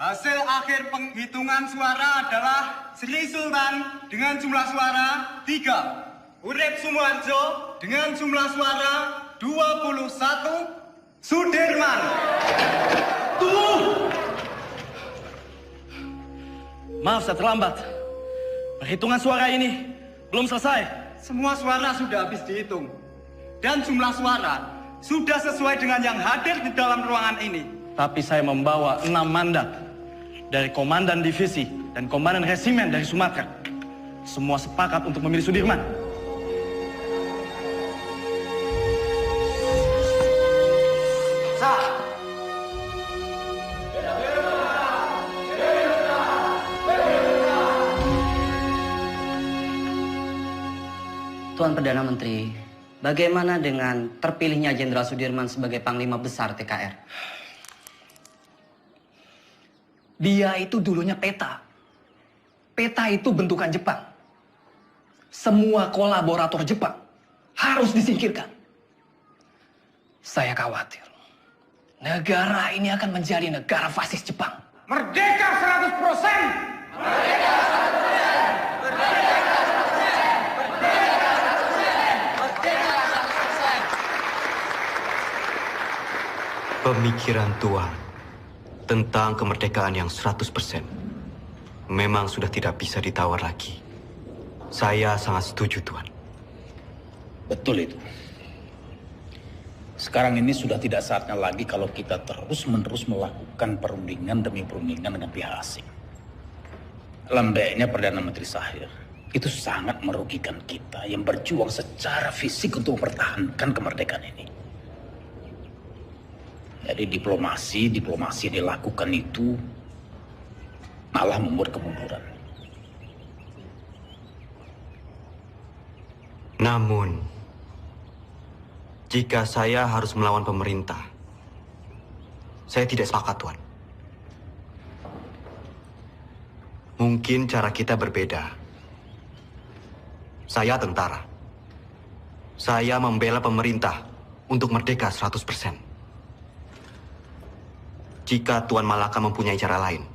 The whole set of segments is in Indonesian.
Hasil akhir penghitungan suara adalah Sri Sultan dengan jumlah suara 3. Urip Sumoharjo dengan jumlah suara 21. Sudirman. Tuh! Maaf saya terlambat. Perhitungan suara ini belum selesai. Semua suara sudah habis dihitung. Dan jumlah suara sudah sesuai dengan yang hadir di dalam ruangan ini. Tapi saya membawa 6 mandat dari Komandan Divisi dan Komandan Resimen dari Sumatera. Semua sepakat untuk memilih Sudirman. Tuan Perdana Menteri, bagaimana dengan terpilihnya Jenderal Sudirman sebagai Panglima Besar TKR? Dia itu dulunya peta. Peta itu bentukan Jepang. Semua kolaborator Jepang harus disingkirkan. Saya khawatir negara ini akan menjadi negara fasis Jepang. Merdeka 100%! Merdeka 100%! Merdeka 100%! Pemikiran Tuan tentang kemerdekaan yang 100% memang sudah tidak bisa ditawar lagi. Saya sangat setuju, Tuan. Betul itu. Sekarang ini sudah tidak saatnya lagi kalau kita terus-menerus melakukan perundingan demi perundingan dengan pihak asing. Lembeknya Perdana Menteri Shahir itu sangat merugikan kita yang berjuang secara fisik untuk mempertahankan kemerdekaan ini. Jadi diplomasi yang dilakukan itu malah membuat kemunduran. Namun, jika saya harus melawan pemerintah, saya tidak sepakat, Tuan. Mungkin cara kita berbeda. Saya tentara. Saya membela pemerintah untuk merdeka 100%. Jika Tuan Malaka mempunyai cara lain,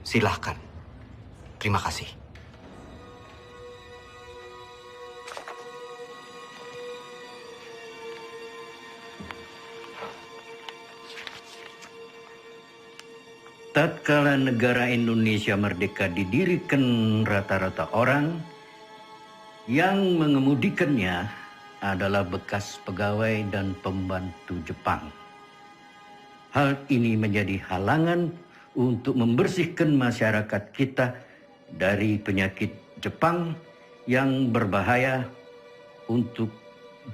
silahkan. Terima kasih. Tatkala negara Indonesia merdeka didirikan rata-rata orang yang mengemudikannya adalah bekas pegawai dan pembantu Jepang. Hal ini menjadi halangan untuk membersihkan masyarakat kita dari penyakit Jepang yang berbahaya untuk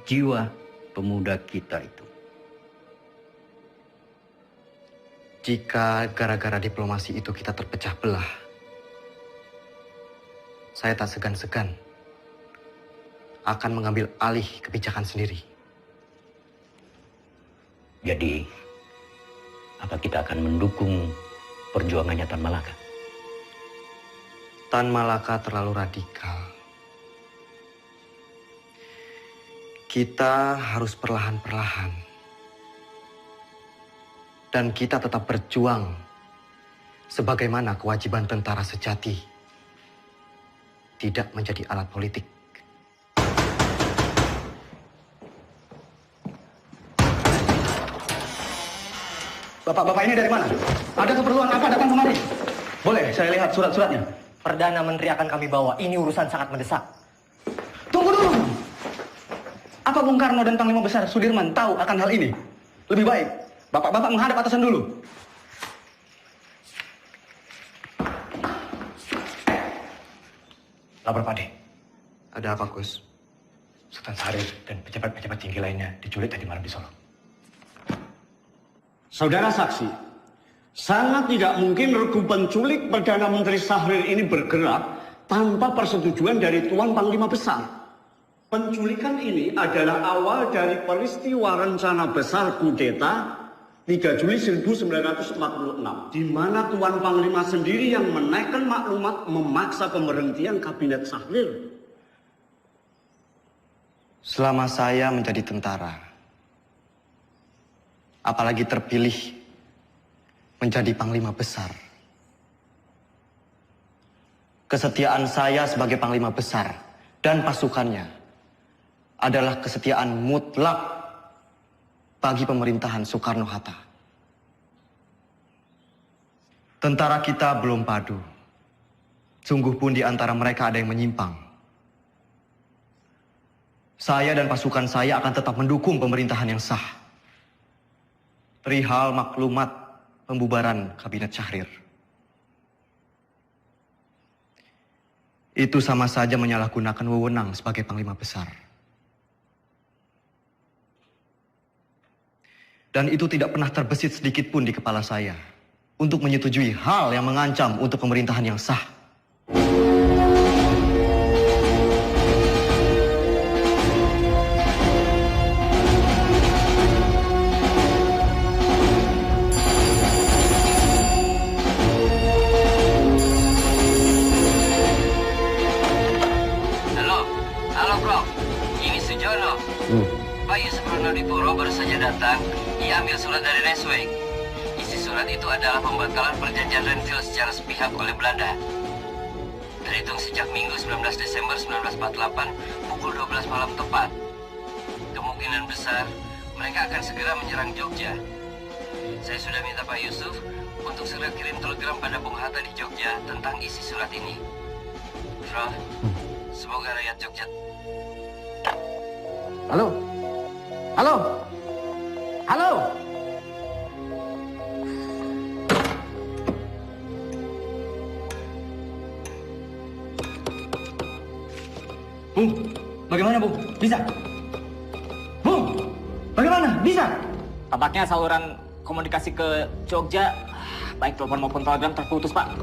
jiwa pemuda kita itu. Jika gara-gara diplomasi itu kita terpecah belah, saya tak segan-segan akan mengambil alih kebijakan sendiri. Jadi, apa kita akan mendukung perjuangannya Tan Malaka? Tan Malaka terlalu radikal. Kita harus perlahan-perlahan. Dan kita tetap berjuang sebagaimana kewajiban tentara sejati. Tidak menjadi alat politik. Bapak-bapak ini dari mana? Ada keperluan apa datang kemari? Boleh saya lihat surat-suratnya? Perdana Menteri akan kami bawa. Ini urusan sangat mendesak. Tunggu dulu. Apa Bung Karno dan Panglima Besar Sudirman tahu akan hal ini? Lebih baik bapak-bapak menghadap atasan dulu. Lapor Pade. Ada apa, Gus? Sultan Syarif dan pejabat-pejabat tinggi lainnya diculik tadi malam di Solo. Saudara saksi, sangat tidak mungkin regu penculik Perdana Menteri Syahrir ini bergerak tanpa persetujuan dari Tuan Panglima Besar. Penculikan ini adalah awal dari peristiwa rencana besar kudeta 3 Juli 1946, di mana Tuan Panglima sendiri yang menaikkan maklumat memaksa pemberhentian Kabinet Syahrir. Selama saya menjadi tentara, apalagi terpilih menjadi Panglima Besar. Kesetiaan saya sebagai Panglima Besar dan pasukannya adalah kesetiaan mutlak bagi pemerintahan Soekarno-Hatta. Tentara kita belum padu. Sungguh pun di antara mereka ada yang menyimpang. Saya dan pasukan saya akan tetap mendukung pemerintahan yang sah. Perihal maklumat pembubaran Kabinet Syahrir. Itu sama saja menyalahgunakan wewenang sebagai Panglima Besar. Dan itu tidak pernah terbesit sedikit pun di kepala saya untuk menyetujui hal yang mengancam untuk pemerintahan yang sah. Pak Yusuf Ronodipuro baru saja datang. Ia ambil surat dari Resweg. Isi surat itu adalah pembatalan perjanjian Renville secara sepihak oleh Belanda. Terhitung sejak Minggu 19 Desember 1948 pukul 12 malam tepat. Kemungkinan besar mereka akan segera menyerang Jogja. Saya sudah minta Pak Yusuf untuk segera kirim telegram pada Bung Hatta di Jogja tentang isi surat ini. Bro, semoga rakyat Jogja... Halo? Halo? Halo? Bung, bagaimana Bung? Bisa? Bung, bagaimana? Bisa? Tampaknya saluran komunikasi ke Jogja, baik telepon maupun telegram terputus, Pak.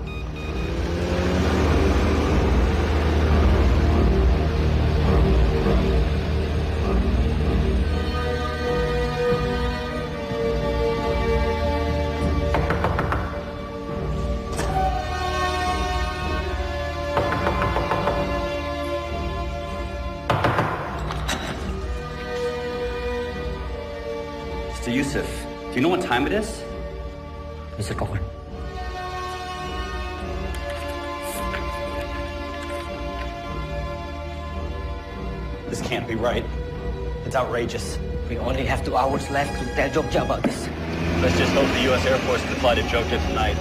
Mr. Yusuf, do you know what time it is? Mr. Cochrane. This can't be right. It's outrageous. We only have 2 hours left to tell Jogja about this. Let's just hope the U.S. Air Force can fly to Jogja tonight.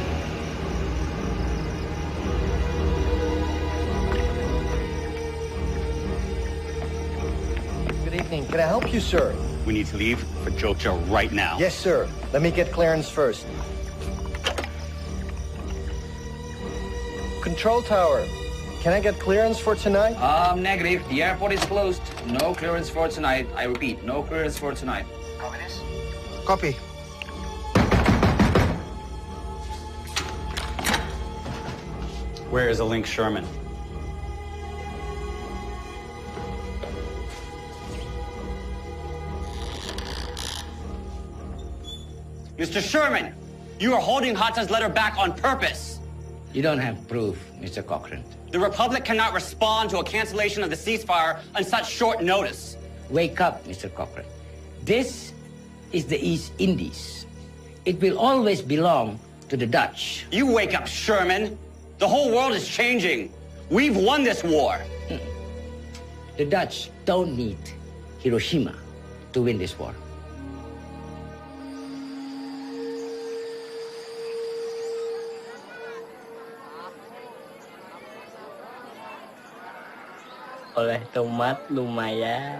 Good evening. Can I help you, sir? We need to leave for Jogja right now. Yes, sir. Let me get clearance first. Control tower. Can I get clearance for tonight? Negative. The airport is closed. No clearance for tonight. I repeat, no clearance for tonight. Copy this? Copy. Where is a Link Sherman? Mr. Sherman, you are holding Hatta's letter back on purpose. You don't have proof, Mr. Cochrane. The Republic cannot respond to a cancellation of the ceasefire on such short notice. Wake up, Mr. Cochrane. This is the East Indies. It will always belong to the Dutch. You wake up, Sherman. The whole world is changing. We've won this war. The Dutch don't need Hiroshima to win this war. Oleh tomat lumayan.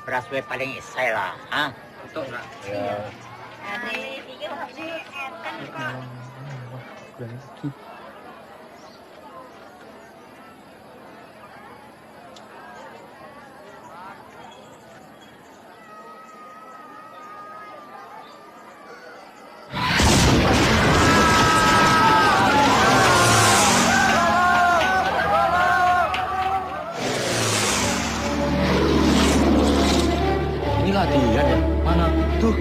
Beras we paling isai lah, ah? Betul lah. Ya. Ini latihan ya? Mana? Tuh.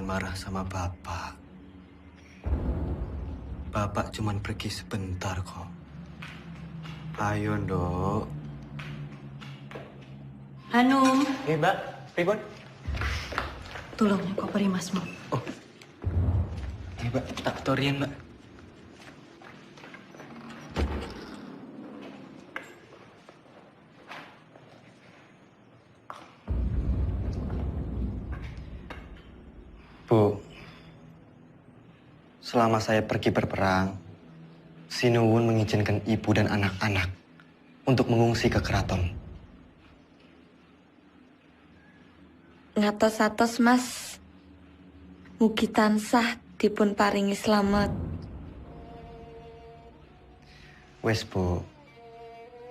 marah sama Bapak. Bapak cuman pergi sebentar kok. Ayo, Nduk. Hanum. Mbak, pripun? Tolong koperi Masmu. Mbak, tak torian, Mbak. Bu, selama saya pergi berperang, Sinuwun mengizinkan ibu dan anak-anak untuk mengungsi ke keraton. Ngatos-atos, Mas. Mugi tansah dipun paringi slamet. Wes, Bu.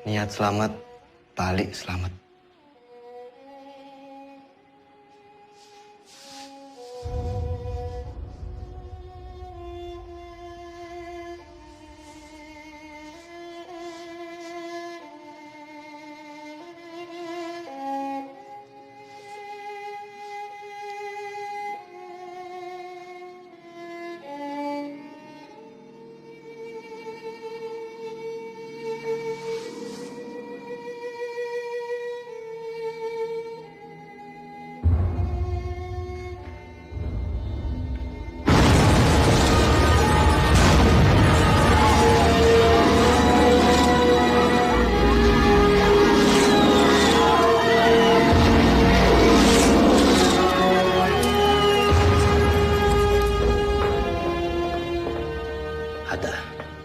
Niat selamat, balik selamat.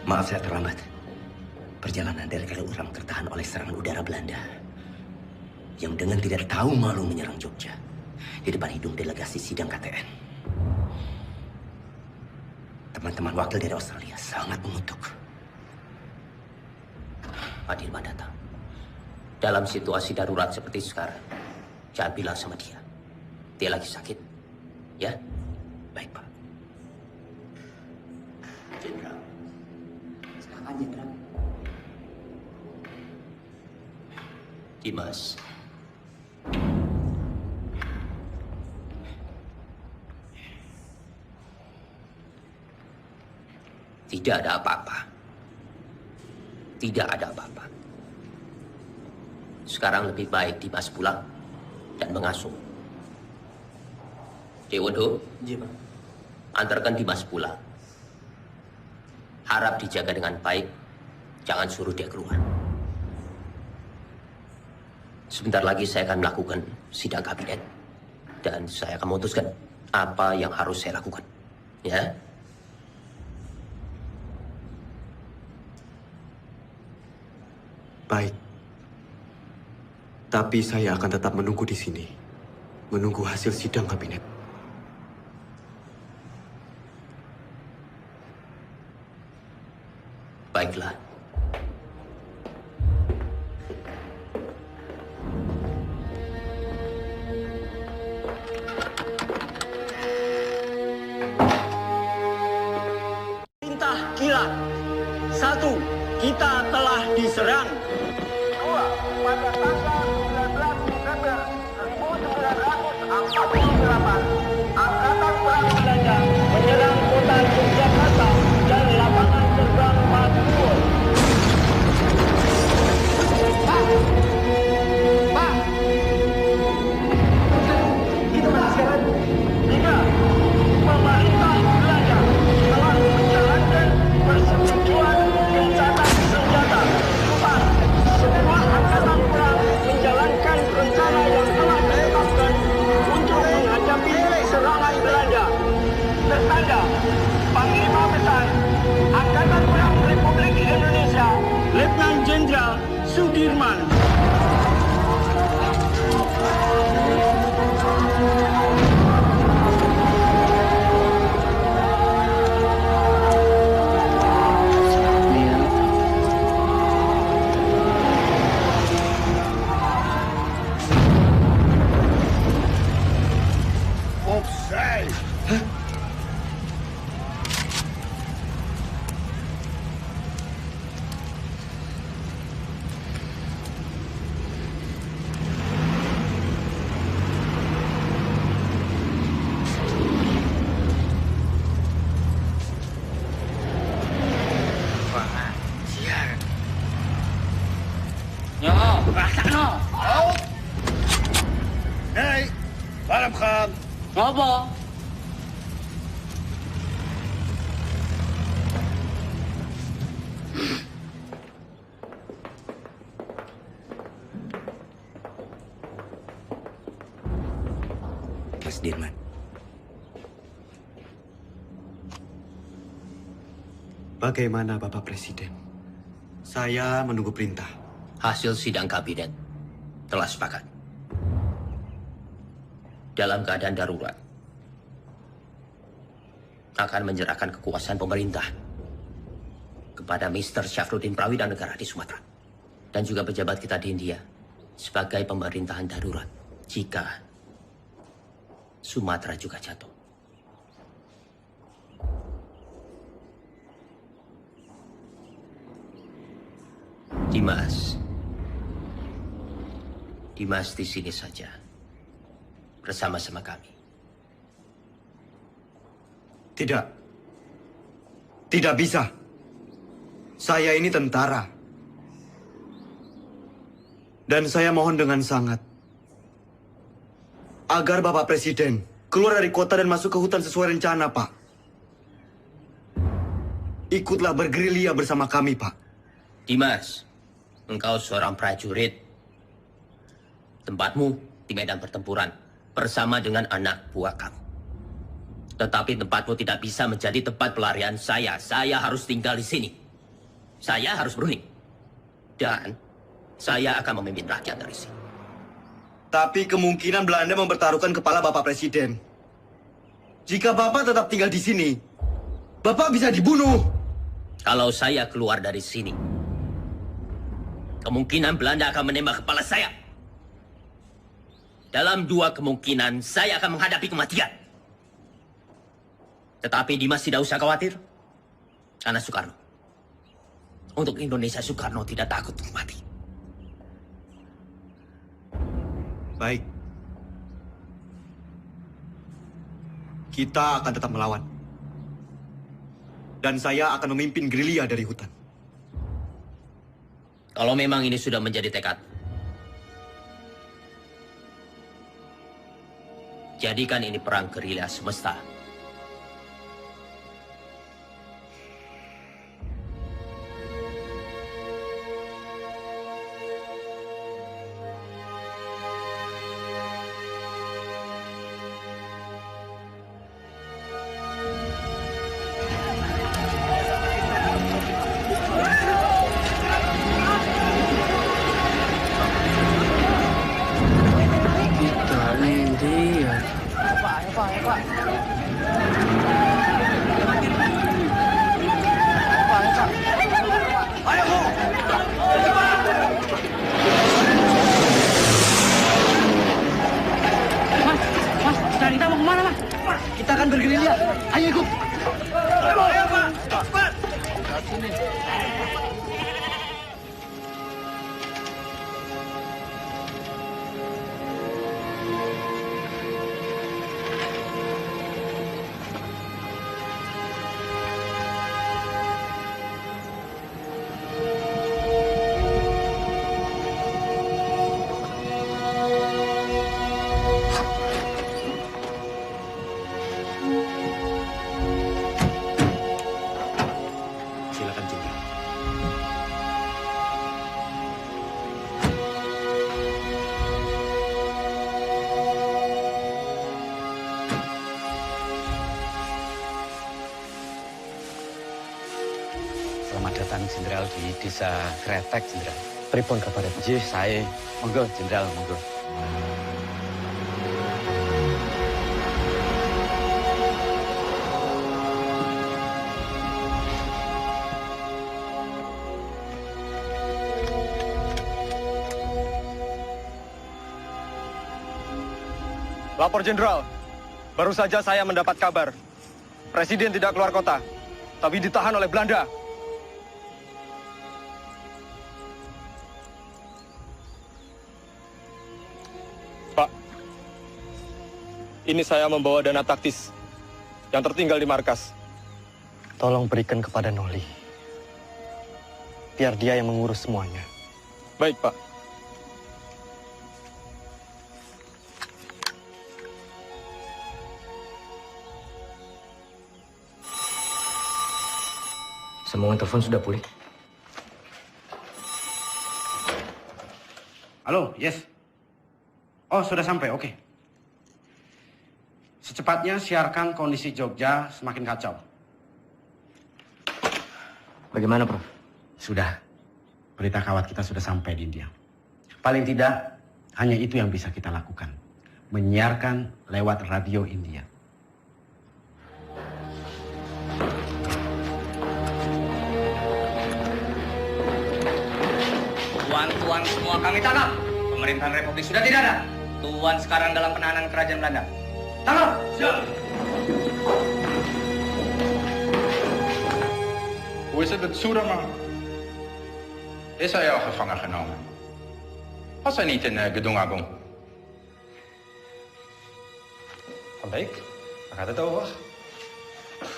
Maaf saya terlambat. Perjalanan dari Kaliurang tertahan oleh serangan udara Belanda yang dengan tidak tahu malu menyerang Jogja di depan hidung delegasi sidang KTN. Teman-teman wakil dari Australia sangat mengutuk. Pak Dirman datang. Dalam situasi darurat seperti sekarang, jangan bilang sama dia. Dia lagi sakit. Ya? Baik, Pak. Jenderal. Silakan, Jenderal. Dimas. Tidak ada apa-apa. Tidak ada apa-apa. Sekarang lebih baik Dimas pulang dan mengasuh. Dewondo, antarkan Dimas pulang. Harap dijaga dengan baik, jangan suruh dia keluar. Sebentar lagi saya akan melakukan sidang kabinet dan saya akan memutuskan apa yang harus saya lakukan. Ya? Baik. Tapi saya akan tetap menunggu di sini. Menunggu hasil sidang kabinet. Baiklah. Perintah kilat. 1. Kita telah diserang. 2. Pada tanggal 19 Desember 1948, Angkatan Perang Belanda menyerang kota Yogyakarta dan lapangan terbang Madiun. Pak! Pak! Itu Pak sekarang. 3. Pemerintah Belanda telah menjalankan persetujuan gencatan senjata. 4. Semua angkatan perang menjalankan rencana yang telah ditetapkan untuk menghadapi serangan Belanda. Tertanda, Panglima Besar Angkatan Perang Republik Indonesia, Letnan Jenderal Sudirman. Opzij! Rasakno. Hei, Balam Khan. Ngopo? Mas Dirman. Bagaimana Bapak Presiden? Saya menunggu perintah. Hasil sidang kabinet telah sepakat. Dalam keadaan darurat, akan menyerahkan kekuasaan pemerintah kepada Mr. Syafruddin Prawidanegara di Sumatera. Dan juga pejabat kita di India sebagai pemerintahan darurat jika Sumatera juga jatuh. Dimas di sini saja bersama-sama kami. Tidak. Tidak bisa. Saya ini tentara. Dan saya mohon dengan sangat agar Bapak Presiden keluar dari kota dan masuk ke hutan sesuai rencana, Pak. Ikutlah bergerilya bersama kami, Pak. Dimas, engkau seorang prajurit. Tempatmu di medan pertempuran bersama dengan anak buah kamu. Tetapi tempatmu tidak bisa menjadi tempat pelarian saya. Saya harus tinggal di sini. Saya harus berunding. Dan saya akan memimpin rakyat dari sini. Tapi kemungkinan Belanda mempertaruhkan kepala Bapak Presiden. Jika Bapak tetap tinggal di sini, Bapak bisa dibunuh. Kalau saya keluar dari sini, kemungkinan Belanda akan menembak kepala saya. Dalam 2 kemungkinan, saya akan menghadapi kematian. Tetapi Dimas tidak usah khawatir. Karena Soekarno. Untuk Indonesia, Soekarno tidak takut untuk mati. Baik. Kita akan tetap melawan. Dan saya akan memimpin gerilya dari hutan. Kalau memang ini sudah menjadi tekad, jadikan ini perang gerilya semesta. Jenderal di desa Kretek, Jenderal. Pripun kabar? Jih, saya. Monggo, Jenderal, monggo. Lapor Jenderal, baru saja saya mendapat kabar. Presiden tidak keluar kota, tapi ditahan oleh Belanda. Pak, ini saya membawa dana taktis yang tertinggal di markas. Tolong berikan kepada Noli. Biar dia yang mengurus semuanya. Baik, Pak. Sambungan telepon sudah pulih. Halo, yes. Oh, sudah sampai, oke. Secepatnya siarkan kondisi Jogja semakin kacau. Bagaimana, Prof? Sudah. Berita kawat kita sudah sampai di India. Paling tidak, hanya itu yang bisa kita lakukan. Menyiarkan lewat radio India. Tuan-tuan semua kami tangkap. Pemerintahan Republik sudah tidak ada. Tuan sekarang dalam penahanan kerajaan Belanda. Tangkap! Siap! Hoe is het met Soederman? Is hij al gevangen genomen? Was hij niet in Gedung Agung? Van Beek, waar gaat het over?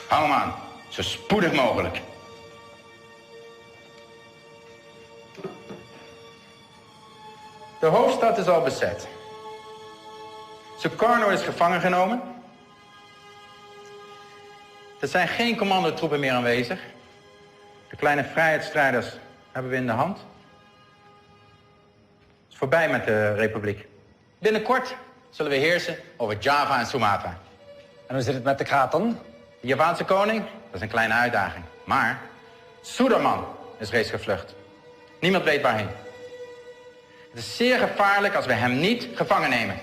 Hou hem aan, zo spoedig mogelijk. De hoofdstad is al bezet. Sukarno is gevangen genomen. Er zijn geen commandotroepen meer aanwezig. De kleine vrijheidsstrijders hebben we in de hand. Het is voorbij met de republiek. Binnenkort zullen we heersen over Java en Sumatra. En hoe zit het met de kraton? De Javaanse koning, dat is een kleine uitdaging. Maar Suderman is reeds gevlucht. Niemand weet waarheen. Het is zeer gevaarlijk als we hem niet gevangen nemen.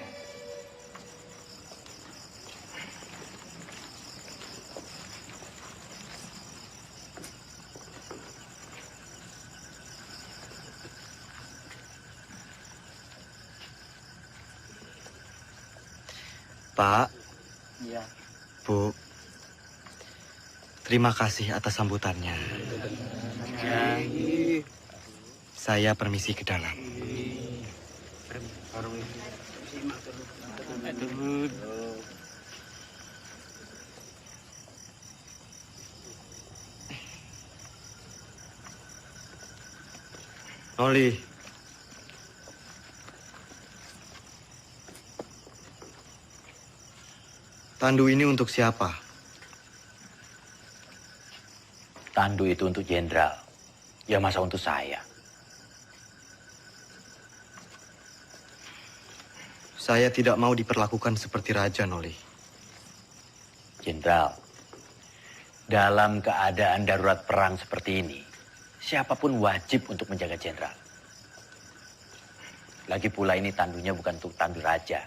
Pak, Iya. Bu, terima kasih atas sambutannya. Saya permisi ke dalam. Noli. Tandu ini untuk siapa? Tandu itu untuk jenderal. Ya masa untuk saya. Saya tidak mau diperlakukan seperti raja, Noli. Jenderal, dalam keadaan darurat perang seperti ini, siapapun wajib untuk menjaga jenderal. Lagi pula ini tandunya bukan untuk tandu raja,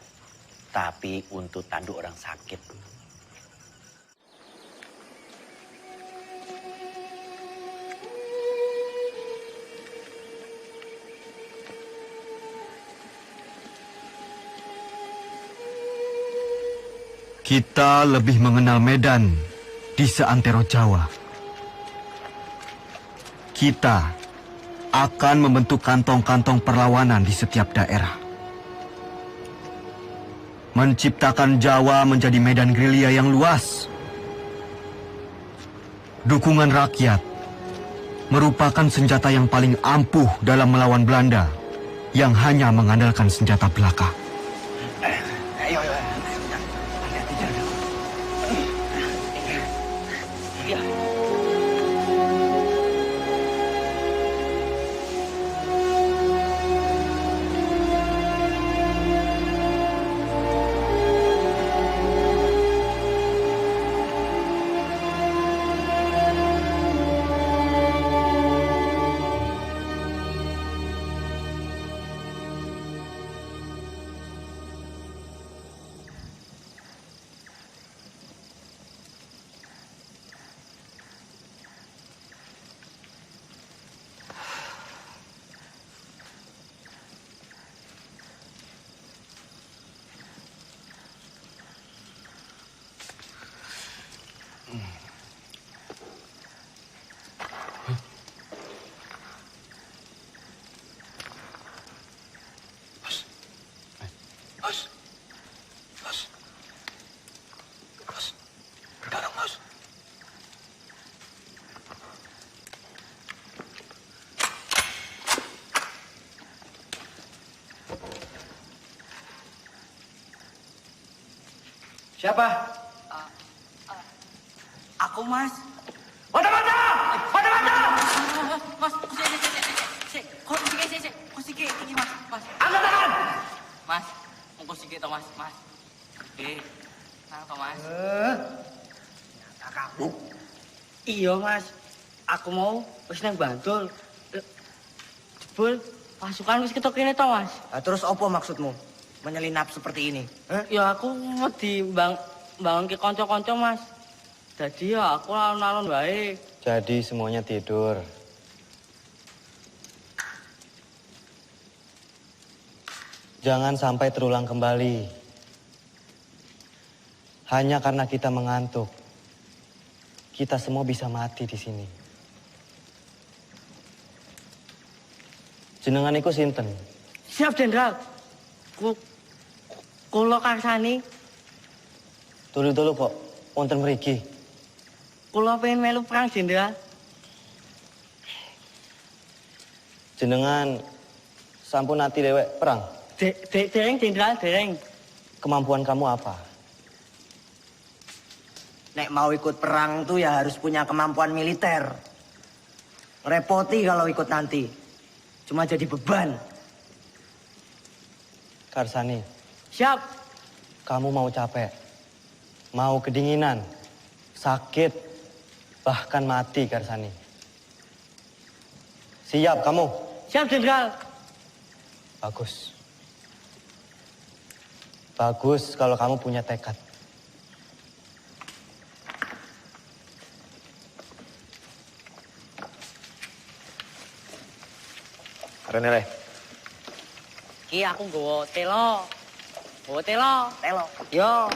tapi untuk tandu orang sakit. Kita lebih mengenal Medan di seantero Jawa. Kita akan membentuk kantong-kantong perlawanan di setiap daerah. Menciptakan Jawa menjadi medan gerilya yang luas. Dukungan rakyat merupakan senjata yang paling ampuh dalam melawan Belanda yang hanya mengandalkan senjata belaka. Siapa? Aku, Mas. Mata-mata! Mata-mata! Mas. Nang to, Mas. Nyata kamu. Iya, Mas. Aku mau wis nang Bantul. Jebul pasukan wis ketok kene to, Mas. Terus apa maksudmu? Menyelinap seperti ini? Ya aku wedi bangun ke kanca-kanca, Mas. Jadi ya aku alon-alon wae. Jadi semuanya tidur. Jangan sampai terulang kembali. Hanya karena kita mengantuk, kita semua bisa mati di sini. Jenengan iku sinten? Siap, Jenderal. Kula karsani. Dulu kok, wonten mriki. Kula pengen melu perang, Jenderal. Jenengan sampun ati dewek perang? Dereng, Jenderal, dereng. Kemampuan kamu apa? Nek mau ikut perang tuh ya harus punya kemampuan militer. Repoti kalau ikut nanti. Cuma jadi beban. Karsani. Siap. Kamu mau capek, mau kedinginan, sakit, bahkan mati, Karsani. Siap kamu? Siap, Jenderal. Bagus. Bagus kalau kamu punya tekad. Renele. Ki aku nggawa telo. Nggawa telo. Yo.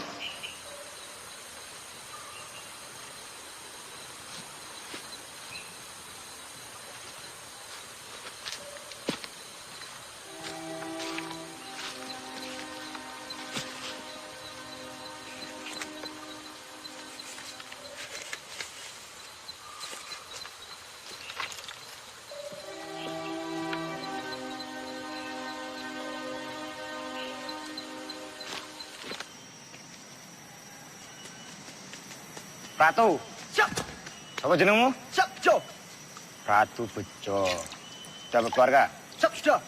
Ratu. Siap. Apa jenengmu? Siap, Jo. Ratu Bejo. Sudah berkeluarga? Siap, sudah.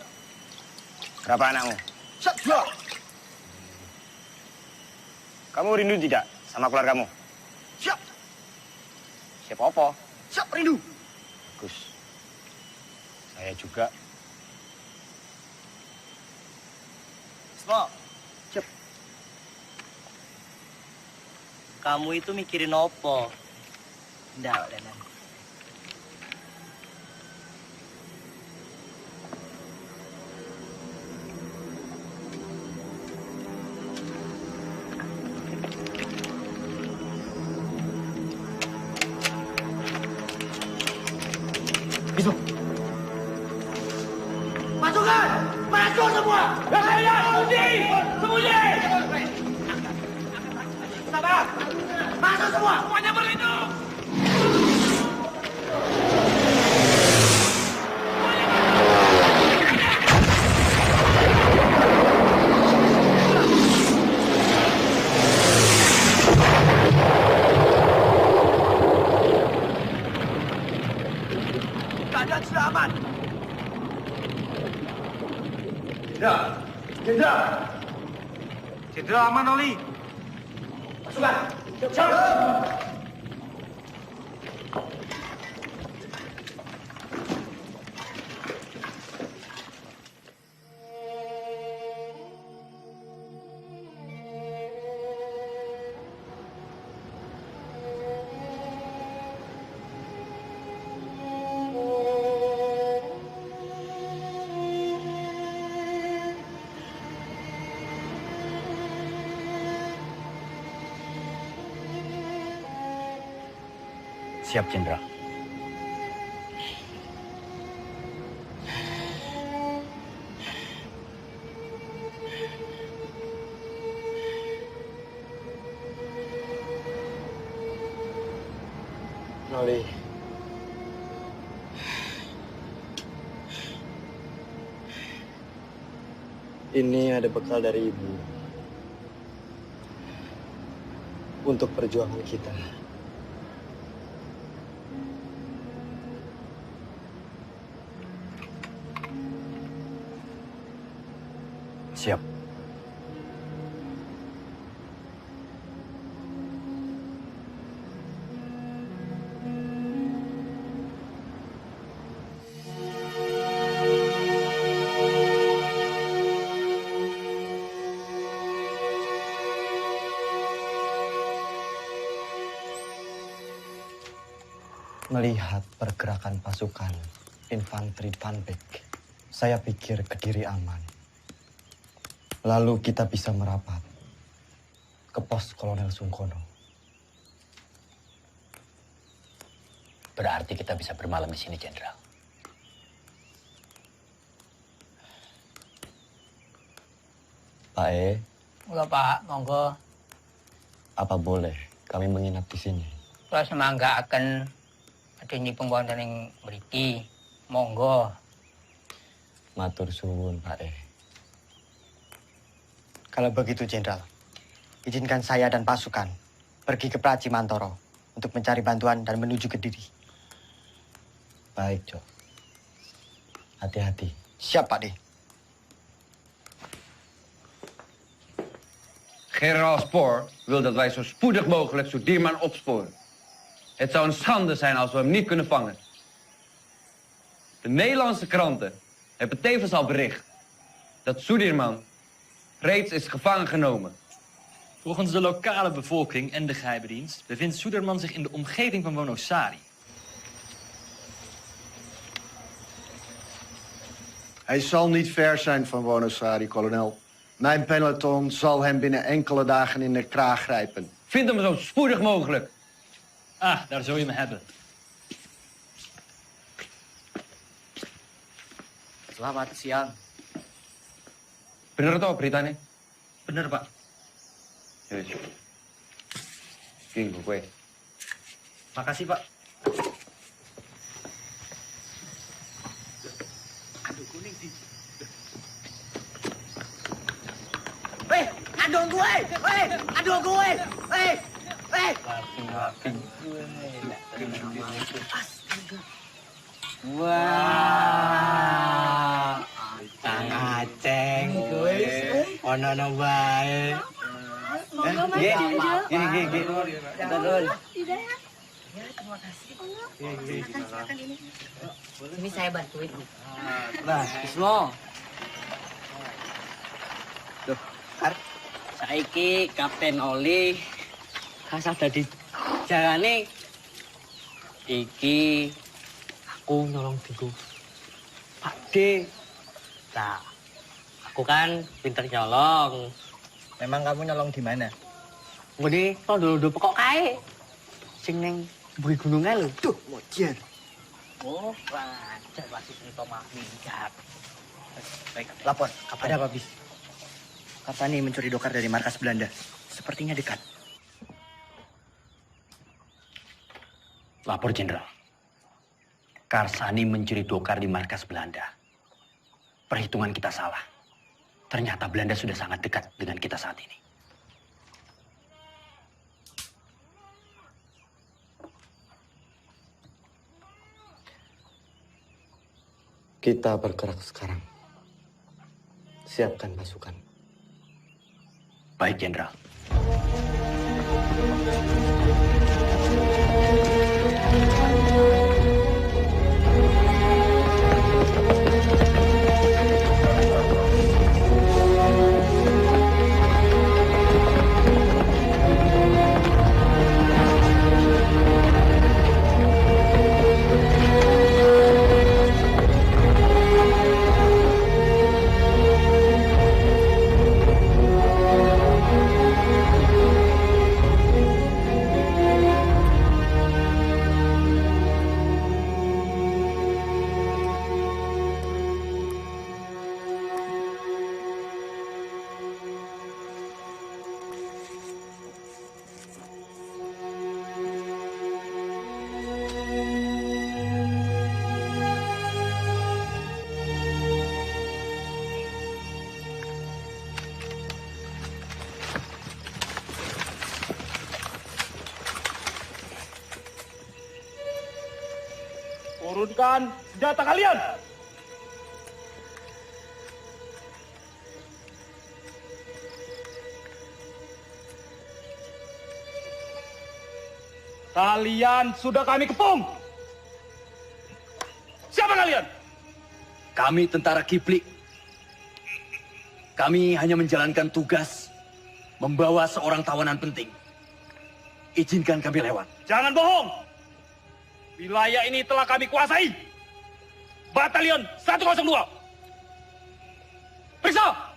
Berapa anakmu? Siap, sudah. Kamu rindu tidak sama keluargamu? Siap. Siapa apa? Siap, rindu. Bagus. Saya juga. Semua. Siap. Kamu itu mikirin apa? Ndak, Danan. Bismo. Pasukan! Maju semua! Sembunyi! Sembunyi! Sabar! Masuk semua! Semuanya berlindung! Keadaan sudah aman. Jenderal aman, Oli. Pasukan! Siap! Siap, Jenderal. Noli. Ini ada bekal dari Ibu. Untuk perjuangan kita. Siap. Melihat pergerakan pasukan infanteri Van Beek, saya pikir Kediri aman. Lalu kita bisa merapat ke pos Kolonel Sungkono. Berarti kita bisa bermalam di sini, Jenderal. Pak E, Enggak, Pak. Monggo. apa boleh kami menginap di sini? Kula semanggaken adene pembuatan yang mriki. Monggo. Matur suwun, Pak E. Kalau begitu, Jenderal, izinkan saya dan pasukan pergi ke Praci Mantoro untuk mencari bantuan dan menuju Kediri. Baik, Jok. Hati-hati. Siap, Pak D. Generaal Spoor wil dat wij zo spoedig mogelijk Sudirman opsporen. Het zou een schande zijn als we hem niet kunnen vangen. De Nederlandse kranten hebben tevens al bericht dat Sudirman reeds is gevangen genomen. Volgens de lokale bevolking en de geheime dienst bevindt Sudirman zich in de omgeving van Wonosari. Hij zal niet ver zijn van Wonosari, kolonel. Mijn peloton zal hem binnen enkele dagen in de kraag grijpen. Vind hem zo spoedig mogelijk. Ah, daar zul je me hebben. Selamat siang. Bener toh beritanya? Bener, Pak. Ya, King, gue. Makasih, Pak. Aduh, kuning sih. Weh, aduh gue! Weh, aduh gue! Weh, weh! Wah, Kang Aceng gue. Ono bae. Gini. Turun. Terima kasih. Silakan ini. Ini saya bantuin. Nah, Bismo. Duh, saiki Kapten Oli kasah dadi jarane iki aku nyolong diku Pak D. Nah, aku kan pinter nyolong. Memang kamu nyolong di mana? Ngene tondo-tondo pokok kae. Sing ning buri gunungan lho. Duh, mojer. Oh, wajar masih cerita mah minggat. Baik, Lapor, ada apa, Bis? Karsani mencuri dokar dari markas Belanda. Sepertinya dekat. Lapor, Jenderal. Karsani mencuri dokar di markas Belanda. Perhitungan kita salah. Ternyata Belanda sudah sangat dekat dengan kita saat ini. Kita bergerak sekarang. Siapkan pasukan. Baik, Jenderal. Turunkan senjata kalian! Kalian sudah kami kepung! Siapa kalian? Kami tentara Kiplik. Kami hanya menjalankan tugas membawa seorang tawanan penting. Izinkan kami lewat. Jangan bohong! Wilayah ini telah kami kuasai. Batalion 102. Periksa!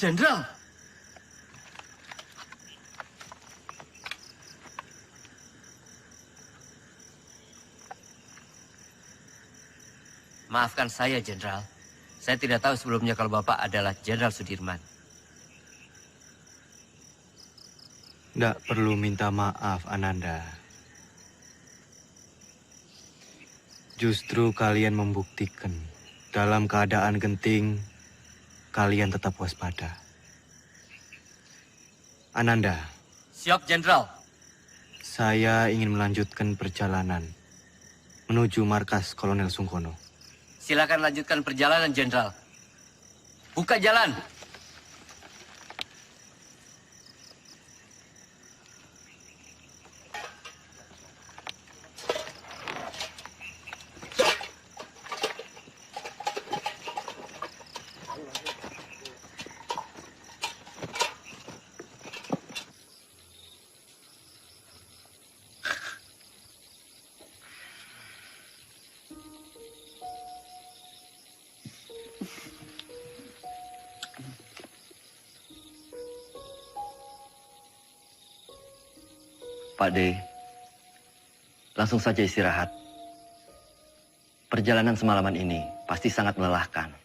Jenderal! Maafkan saya, Jenderal. Saya tidak tahu sebelumnya kalau Bapak adalah Jenderal Sudirman. Tidak perlu minta maaf, Ananda. Justru kalian membuktikan dalam keadaan genting, kalian tetap waspada. Ananda. Siap, Jenderal. Saya ingin melanjutkan perjalanan menuju markas Kolonel Sungkono. Silakan lanjutkan perjalanan, Jenderal. Buka jalan. Pak D, langsung saja istirahat. Perjalanan semalaman ini pasti sangat melelahkan.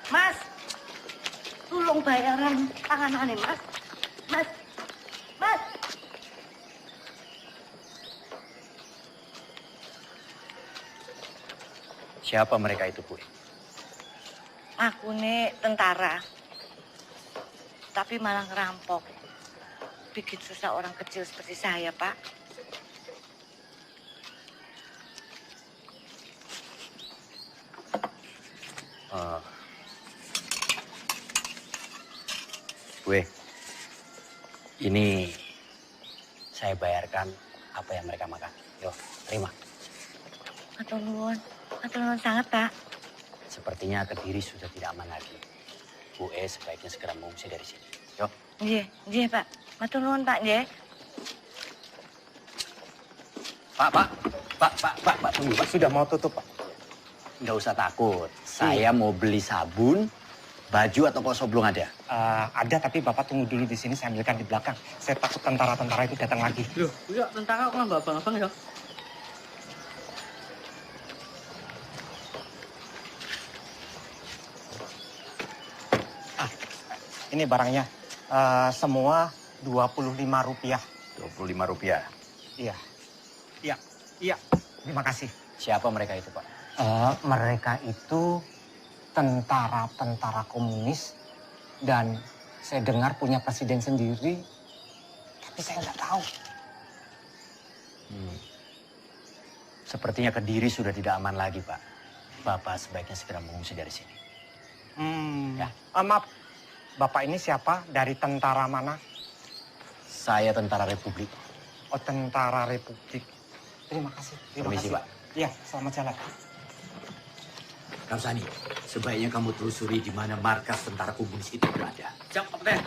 Mas, tolong bayaran tanganane, Mas. Mas. Siapa mereka itu, Bu? Aku nih tentara, tapi malah ngerampok. Bikin susah orang kecil seperti saya, Pak. Gue, ini saya bayarkan apa yang mereka makan. Yo, terima. Matur nuwun sangat, Pak. Sepertinya Kediri sudah tidak aman lagi. Bu sebaiknya segera mengungsi dari sini. Yo. Nggih, Pak. Matur nuwun, Pak, nggih. Pak, tunggu, Pak. Sudah mau tutup, Pak. Nggak usah takut. Saya mau beli sabun, baju atau kosong belum ada? Ada, tapi Bapak tunggu dulu di sini, saya ambilkan di belakang. Saya takut tentara-tentara itu datang lagi. Loh, iya, tentara kok nggak abang-abang ya? Ini barangnya. Semua Rp25. Rp25? Iya. Terima kasih. Siapa mereka itu, Pak? Mereka itu tentara-tentara komunis dan saya dengar punya presiden sendiri, tapi saya nggak tahu. Sepertinya Kediri sudah tidak aman lagi, Pak. Bapak sebaiknya segera mengungsi dari sini. Ya. Maaf, Bapak ini siapa? Dari tentara mana? Saya tentara Republik. Tentara Republik. Terima kasih. Terima Permisi, kasih. Pak. Iya, selamat jalan. Ramsani, sebaiknya kamu telusuri di mana markas tentara komunis itu berada. Siap, Kapten.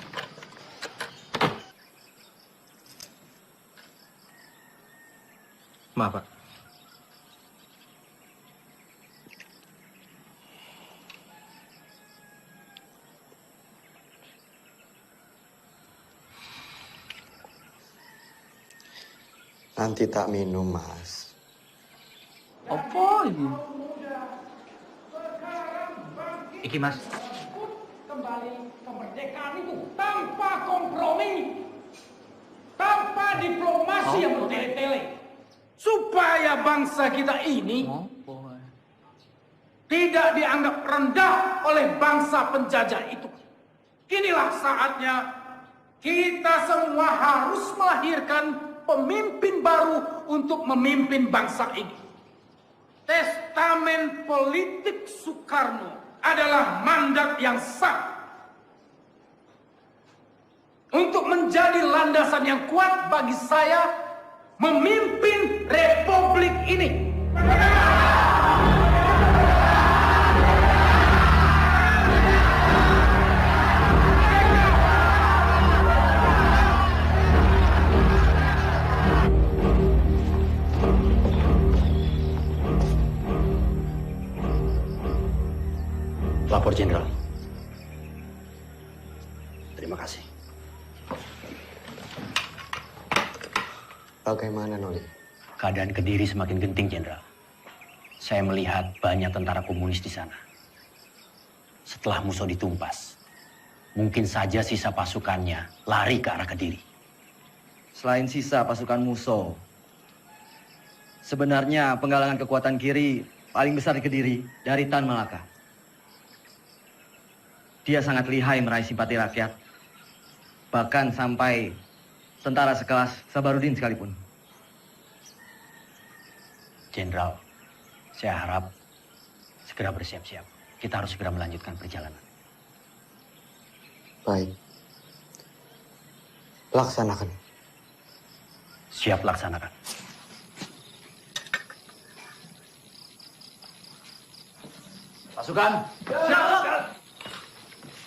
Maaf, Pak. Nanti tak minum, Mas. Apa ini? Iki, Mas. Kembali kemerdekaan itu tanpa kompromi, tanpa diplomasi yang bertele-tele, supaya bangsa kita ini tidak dianggap rendah oleh bangsa penjajah itu. Inilah saatnya kita semua harus melahirkan pemimpin baru untuk memimpin bangsa ini. Testamen politik Soekarno adalah mandat yang sah untuk menjadi landasan yang kuat bagi saya memimpin republik ini. Lapor Jenderal. Terima kasih. Bagaimana, Noli? Keadaan Kediri semakin genting, Jenderal. Saya melihat banyak tentara komunis di sana. Setelah Musso ditumpas, mungkin saja sisa pasukannya lari ke arah Kediri. Selain sisa pasukan Musso, sebenarnya penggalangan kekuatan kiri paling besar di Kediri dari Tan Malaka. Dia sangat lihai meraih simpati rakyat, bahkan sampai tentara sekelas Sabarudin sekalipun. Jenderal, saya harap segera bersiap-siap. Kita harus segera melanjutkan perjalanan. Baik. Laksanakan. Siap laksanakan. Pasukan. Siap.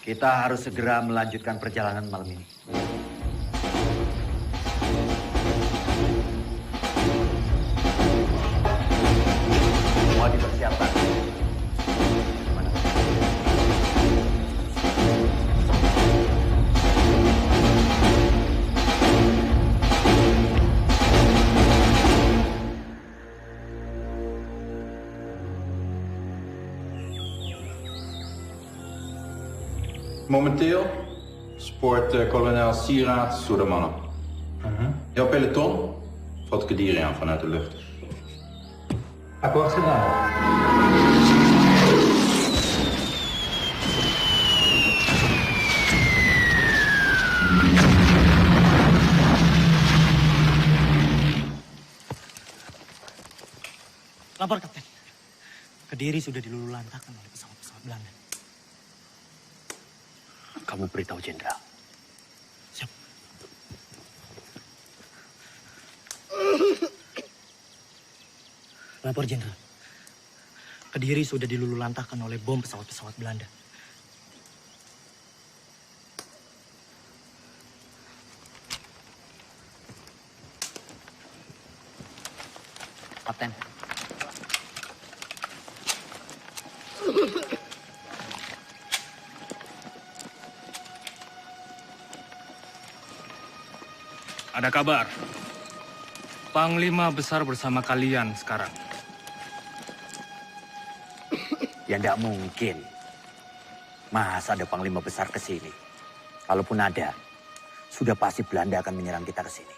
Kita harus segera melanjutkan perjalanan malam ini. Semua dipersiapkan. Momenteel spoort kolonel Sieraad Soedermannen. Jouw peloton valt Kediri aan vanuit de lucht. Akkoord gedaan. Lapor, Kapten. Kediri sudah dilululantakkan oleh pesawat-pesawat Belanda. Kamu beritahu Jenderal. Siap. Lapor, Jenderal. Kediri sudah dilululantakkan oleh bom pesawat-pesawat Belanda. Kapten. Ada kabar. Panglima besar bersama kalian sekarang. Ya tidak mungkin. Masa ada panglima besar ke sini? Kalaupun ada, sudah pasti Belanda akan menyerang kita ke sini.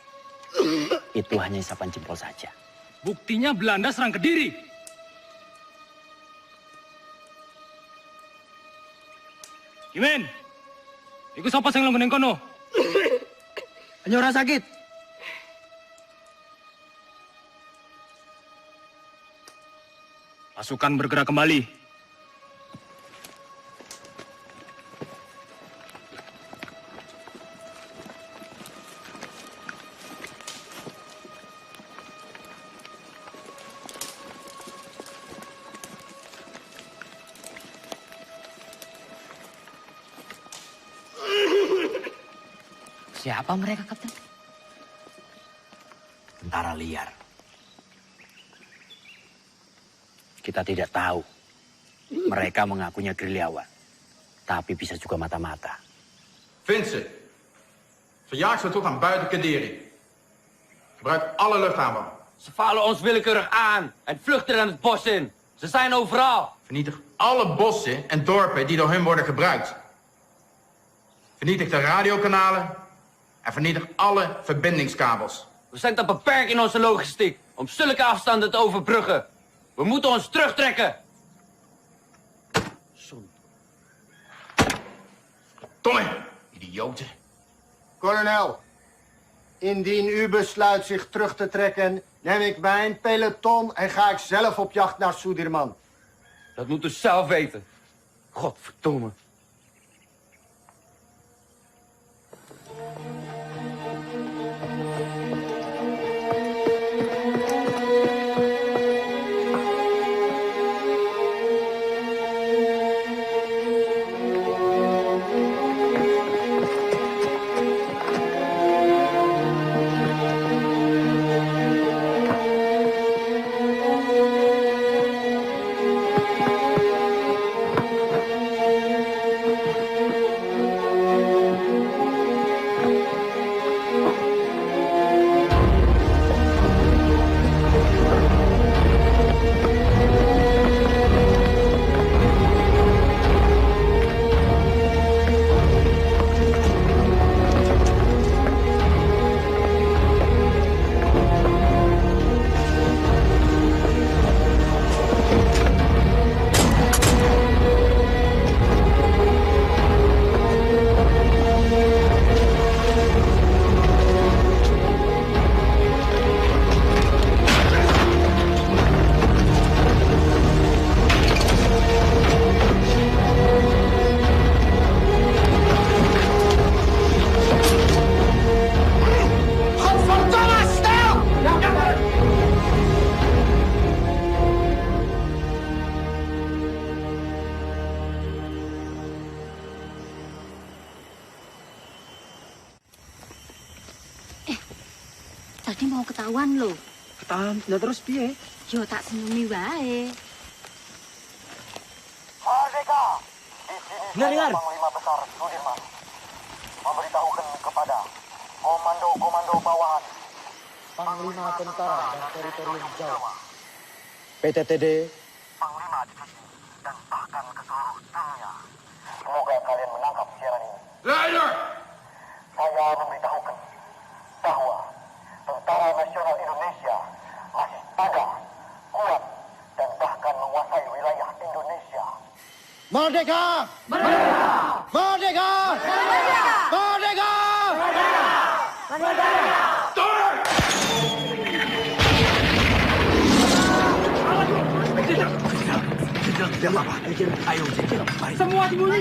Itu hanya isapan jempol saja. Buktinya Belanda serang Kediri. Kimen, ikut siapa yang lo menengkono? Hanya orang sakit. Pasukan bergerak kembali. Siapa mereka, Kapten? Tentara liar. Kita tidak tahu. Mereka mengakunya gerilyawan. Tapi bisa juga mata-mata. Vind ze. Verjaag ze tot aan buiten Kadiri. Gebruik alle luchthaven. Ze vallen ons willekeurig aan en vluchten dan het bos in. Ze zijn overal. Vernietig alle bossen en dorpen die door hun worden gebruikt. Vernietig de radiokanalen en vernietig alle verbindingskabels. We zijn te beperkt in onze logistiek om zulke afstanden te overbruggen. We moeten ons terugtrekken. Tomme, idioten. Kolonel, indien u besluit zich terug te trekken, neem ik mijn peloton en ga ik zelf op jacht naar Sudirman. Dat moet u zelf weten. Godverdomme. Tadi mau ketahuan loh. Ketahuan, lah terus piye? Yo tak senemi wae. Merdeka! Di sini Dengar. Panglima Besar Sudirman memberitahukan kepada komando-komando bawahan Panglima Tentara dan Teritorium Jawa, PTTD, Panglima Divisi, dan bahkan ke seluruh dunia. Semoga kalian menangkap siaran ini. Leider! Saya memberitahukan bahwa Tentara Nasional Indonesia masih ada, kuat, dan bahkan menguasai wilayah Indonesia. Merdeka! Merdeka! Merdeka! Merdeka! Merdeka! Merdeka! Tidak apa-apa. Ayo, baik. Semua sembunyi.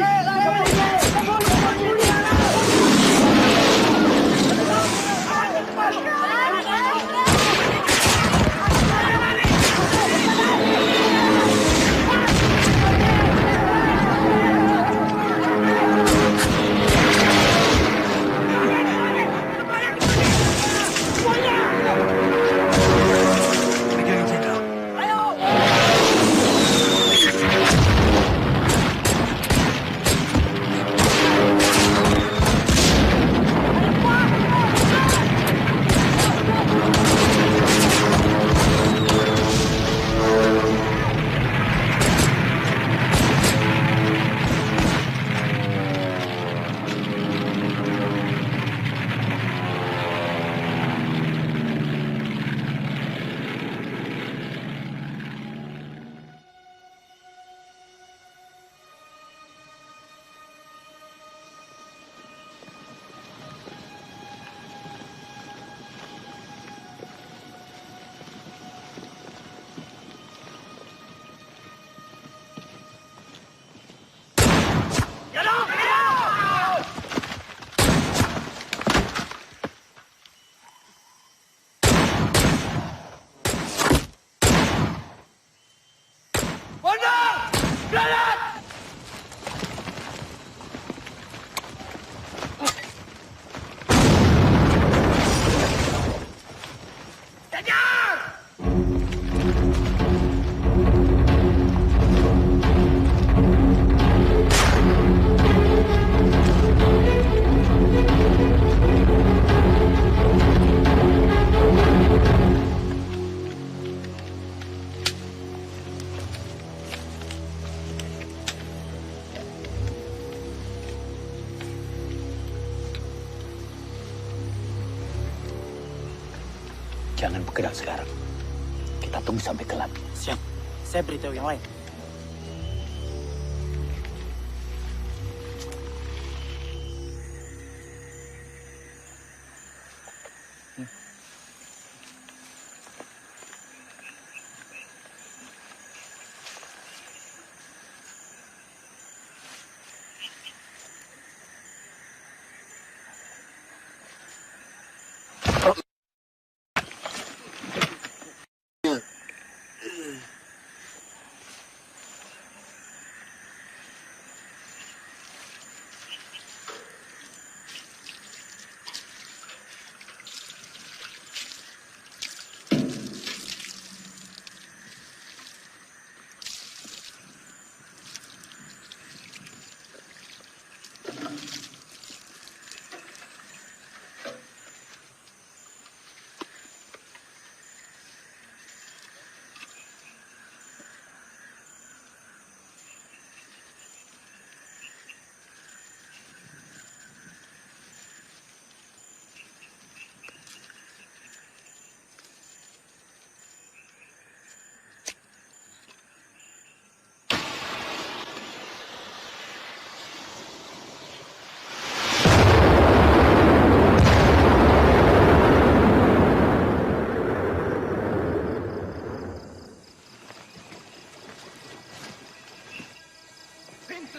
jangan bergerak sekarang. Kita tunggu sampai gelap. Siap. Saya beritahu yang lain.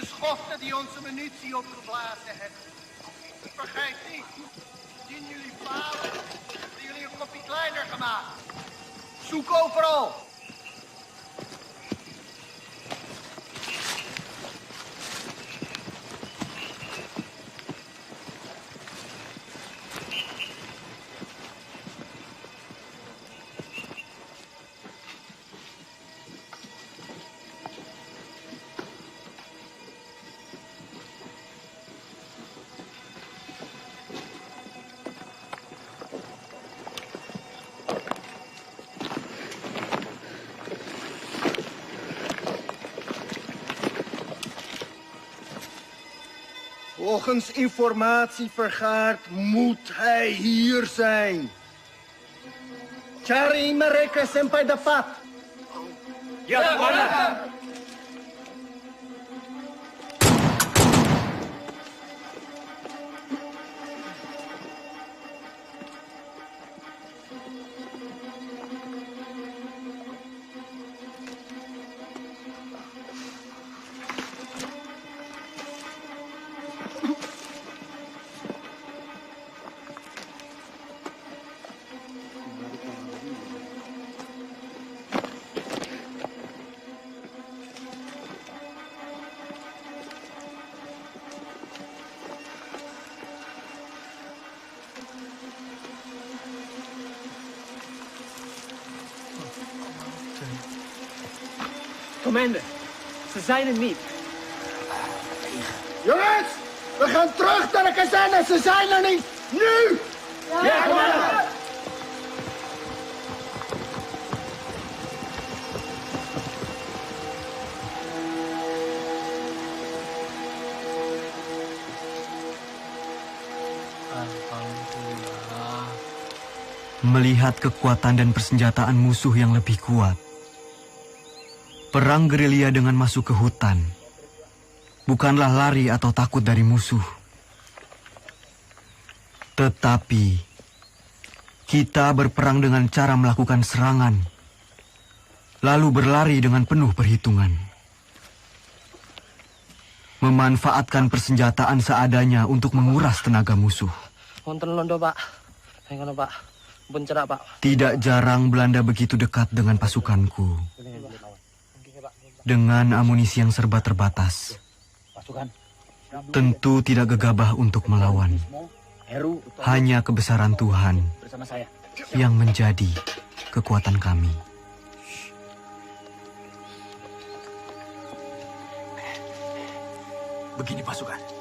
Schotten die onze munitie opgeblazen hebben. Vergeet niet, indien jullie falen, hebben jullie een kopje kleiner gemaakt. Zoek overal. Volgens informatie vergaard moet hij hier zijn. Cari mereka sampai dapat. Ya, Komandan. Commander, ze zijn er niet. Jongens, we gaan terug naar de kazerne. Ze zijn er niet. Nu! Ja, commander! Melihat kekuatan dan persenjataan musuh yang lebih kuat, perang gerilya dengan masuk ke hutan bukanlah lari atau takut dari musuh. Tetapi kita berperang dengan cara melakukan serangan, lalu berlari dengan penuh perhitungan. Memanfaatkan persenjataan seadanya untuk menguras tenaga musuh. Wonten londo, Pak. Hengono, Pak. Bencerak, Pak. Tidak jarang Belanda begitu dekat dengan pasukanku. Dengan amunisi yang serba terbatas, tentu tidak gegabah untuk melawan. Hanya kebesaran Tuhan yang menjadi kekuatan kami. Begini pasukan.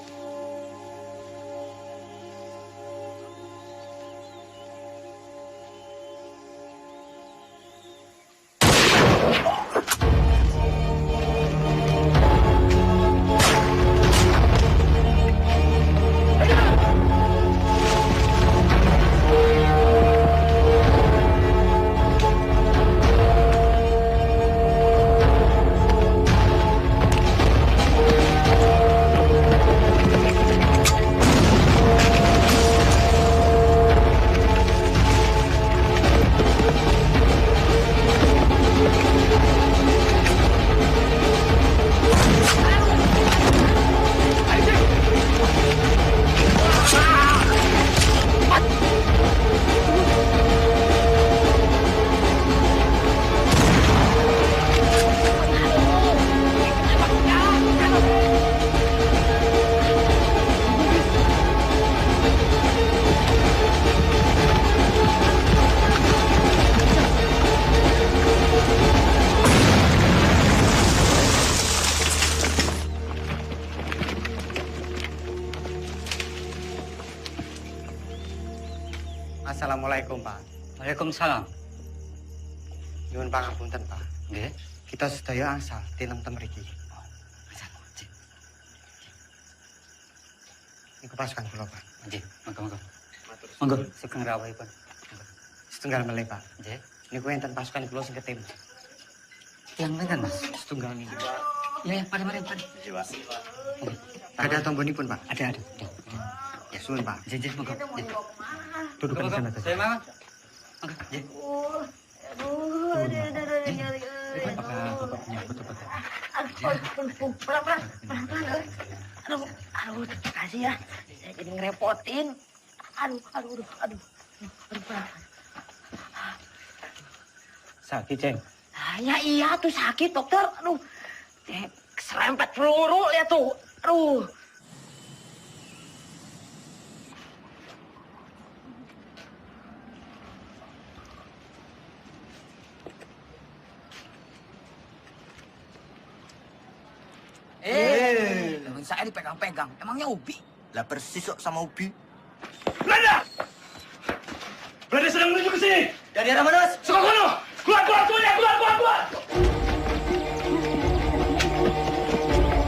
Assalamualaikum, Pak. Waalaikumsalam. Nyuwun pangapunten, Pak. Nggih. Kita sedaya angsal tineng-tem mriki. Niku pasukan kula, Pak. Nggih, monggo. Monggo, sugeng rawuhipun. Setunggal melih, Pak. Nggih. Niku enten pasukan kula sing ketim. Yang pinten, Mas? Setunggal niku. Ya, mari. Iya, Pak. Ada tombonipun, Pak. Ada. Ya, suwun, Pak. Nggih, monggo. Duduk di sana. Saya mau. Monggo, nggih. Aduh, terima kasih ya. Saya jadi ngerepotin. Aduh. Sakit, Ceng. Ya iya tuh sakit, dokter. Aduh, keserempet peluru lihat tuh. Aduh. Saya dipegang-pegang. Emangnya Ubi? Lah persis kok sama Ubi. Belanda! Belanda sedang menuju ke sini. Dari arah mana, Mas? Sono! Keluar semuanya! Keluar!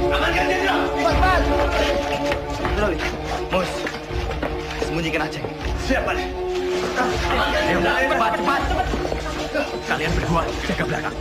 Amankan jenderal! Cepat! Mus, sembunyikan Aceh. Siap, Pak. Cepat! Kalian berdua jaga belakang.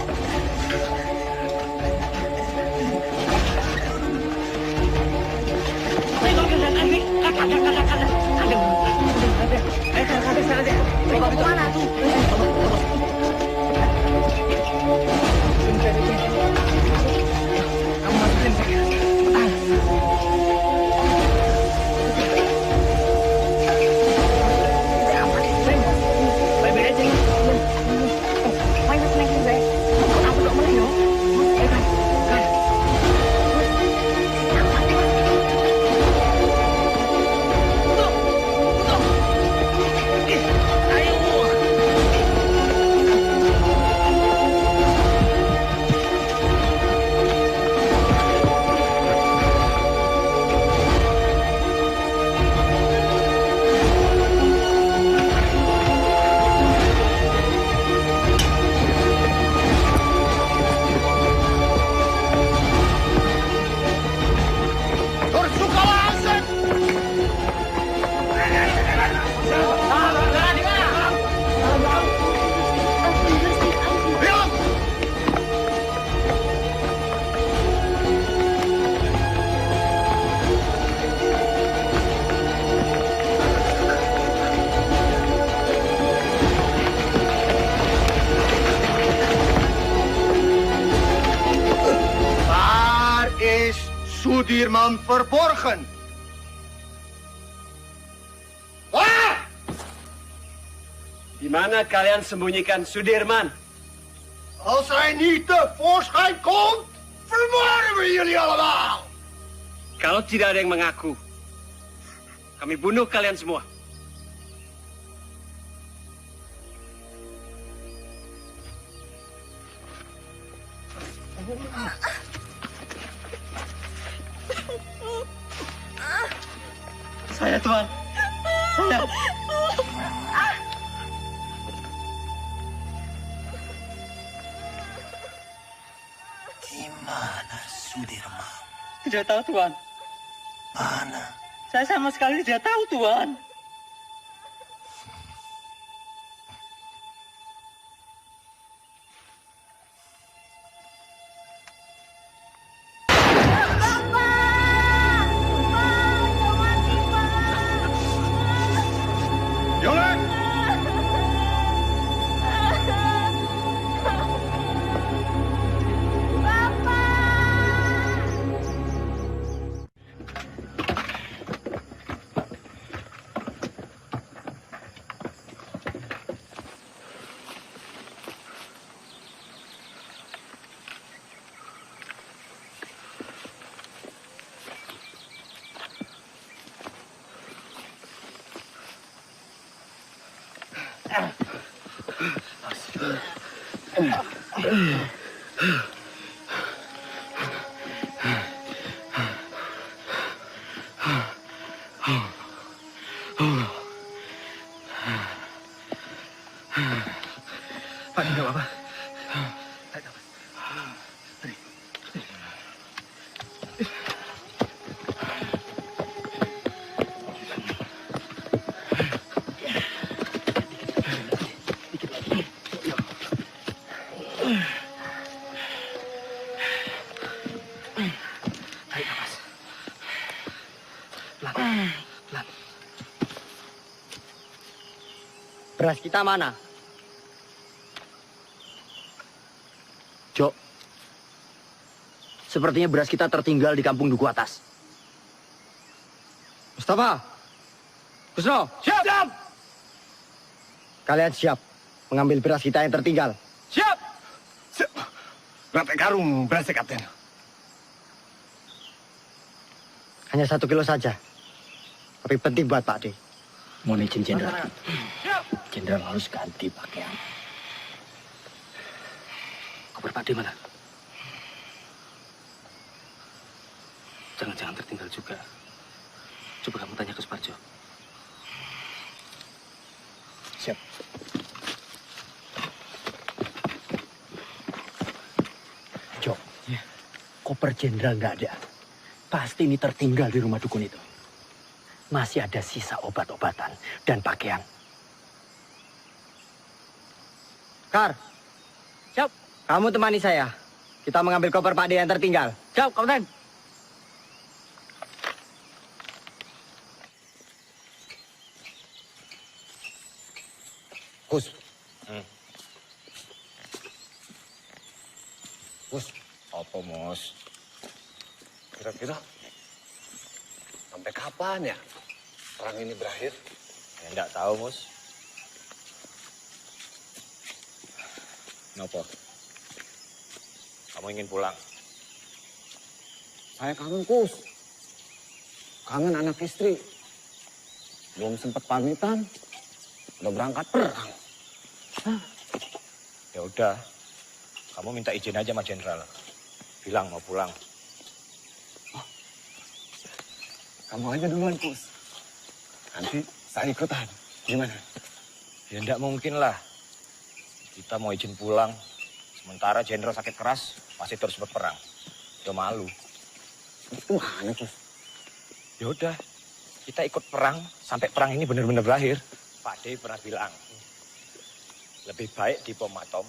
Sudirman verborgen? Waar? Di mana kalian sembunyikan Sudirman? Als hij niet tevoorschijn komt, vermoorden we jullie allemaal. Kalau tidak ada yang mengaku, kami bunuh kalian semua. Saya, Tuan. Saya. Di mana Sudirman? Tidak tahu, Tuan. Mana? Saya sama sekali tidak tahu, Tuan. Beras kita mana? Jo, sepertinya beras kita tertinggal di kampung Duku Atas. Mustafa, Kusno, siap! Kalian siap mengambil beras kita yang tertinggal? Siap! Berapa karung beras, Kapten? Hanya 1 kilo saja. Tapi penting buat Pak D. Mohon izin, Jenderal. Jenderal harus ganti pakaian. Koper Pak D mana? Jangan-jangan tertinggal juga. Coba kamu tanya ke Suparjo. Siap. Jo, koper Jenderal nggak ada. Pasti ini tertinggal di rumah dukun itu. Masih ada sisa obat-obatan dan pakaian. Kar, siap. Kamu temani saya. Kita mengambil koper Pak D yang tertinggal. Siap, Kapten. Kus. Kus, apa, Mos? Kira-kira sampai kapan ya perang ini berakhir? Ya, enggak tahu, Mus. Kenapa? Kamu ingin pulang? Saya kangen, Kus. Kangen anak istri. Belum sempat pamitan, udah berangkat perang. Ya udah, kamu minta izin aja sama Jenderal. Bilang mau pulang. Kamu aja duluan, Kus. Nanti saya ikutan. Gimana? Ya enggak mungkin lah. Kita mau izin pulang, sementara Jenderal sakit keras, masih terus berperang. Ya malu. Gimana, Kus? Ya udah, kita ikut perang sampai perang ini benar-benar berakhir. Pak D pernah bilang, lebih baik dibom atom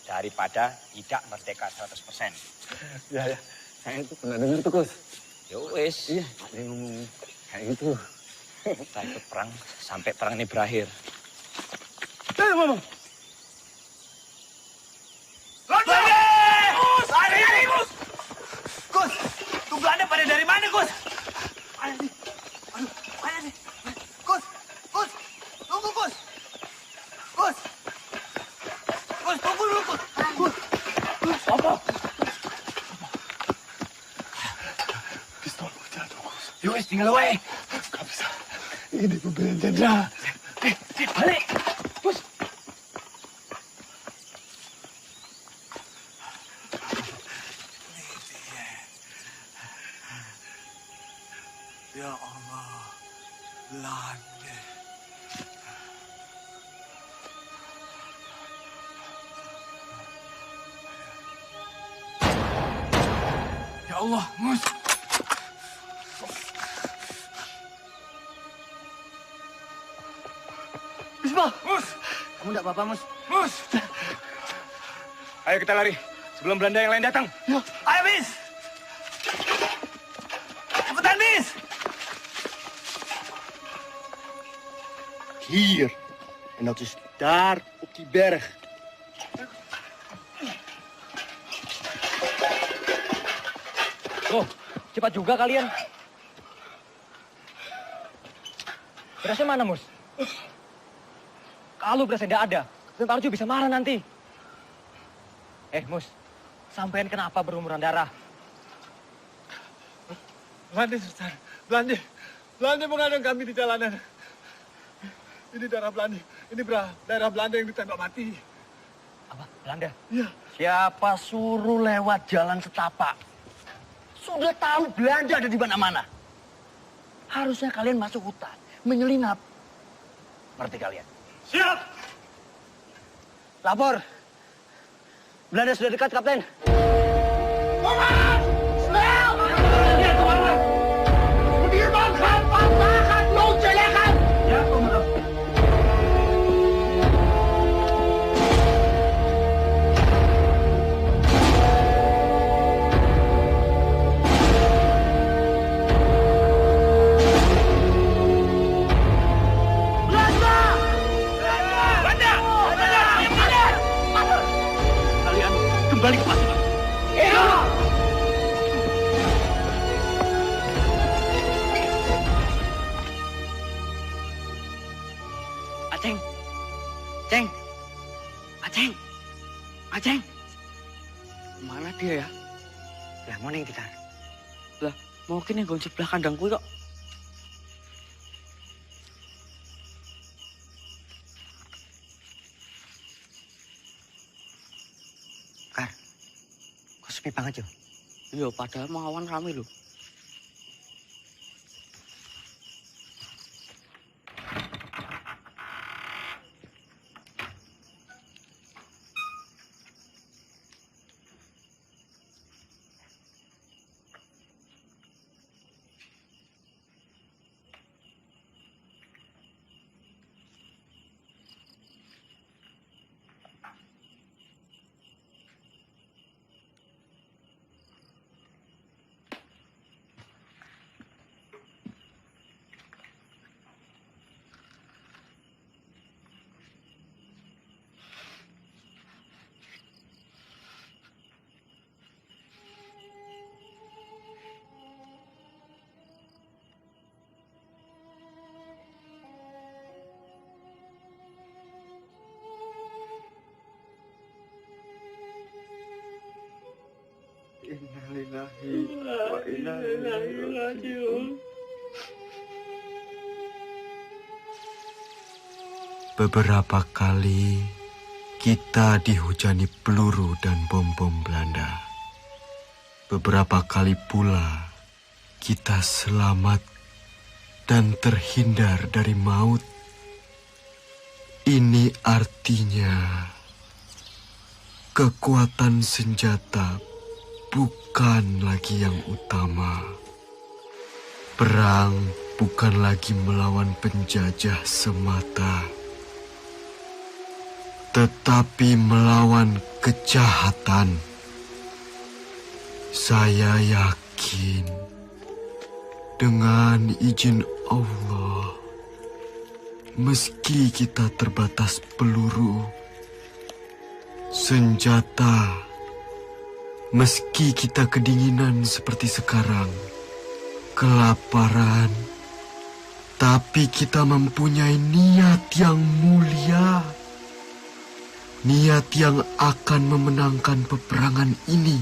daripada tidak merdeka 100%. Ya, saya itu pernah dengar tuh, Kus. Ya wis. Iya, ada yang ngomong kayak gitu. Kita ikut perang sampai perang ini berakhir. Ngomong. Gus! Lari, Gus! Gus, tuh Belanda pada dari mana, Gus? Mana sih? Aduh, mana sih? Gus! Gus! Tunggu, Gus! Gus! Gus, tunggu dulu, Gus! Gus! Gus! Apa? Pistol jatuh, Gus. Yowes, tinggal away. Gak bisa. Ini pembelian Jenderal. Balik! Gus! Ya Allah, Belanda. Ya Allah, Mus. Bismillah, Mus. Kamu enggak apa-apa, Mus? Mus. Ayo kita lari, sebelum Belanda yang lain datang. Ya. Ayo, Bis. Cepetan, Bis. Hier. En dat is daar op die berg. Oh, cepat juga kalian. Berasnya mana, Mus? Kalau berasnya tidak ada, Tentara Arjo bisa marah nanti. Mus, sampean kenapa berlumuran darah? Belanda, Sultan. Belanda. Belanda mengadang kami di jalanan. Ini darah Belanda. Ini darah Belanda yang ditembak mati. Apa? Belanda? Iya. Siapa suruh lewat jalan setapak? Sudah tahu Belanda ada di mana-mana. Harusnya kalian masuk hutan, menyelinap. Ngerti kalian? Siap! Lapor. Belanda sudah dekat, Kapten. Koman! Snel! Ja, koman! Stuurman, gaan vandaag loodje leggen! Ja, koman. Belanda! Belanda! Aceng. Ceng. Aceng. Aceng. Mana dia ya? Lah mau ning Tikar. Lah, mungkin yang gonjek sebelah kandangku kok. Kar. Kok sepi banget yo? Iya, padahal mau awan rame lho. Innalillahi wa inna ilaihi raji'un. Beberapa kali kita dihujani peluru dan bom-bom Belanda. Beberapa kali pula kita selamat dan terhindar dari maut. Ini artinya kekuatan senjata bukan lagi yang utama. Perang bukan lagi melawan penjajah semata, tetapi melawan kejahatan. Saya yakin dengan izin Allah, meski kita terbatas peluru, senjata, meski kita kedinginan seperti sekarang, kelaparan, tapi kita mempunyai niat yang mulia. Niat yang akan memenangkan peperangan ini.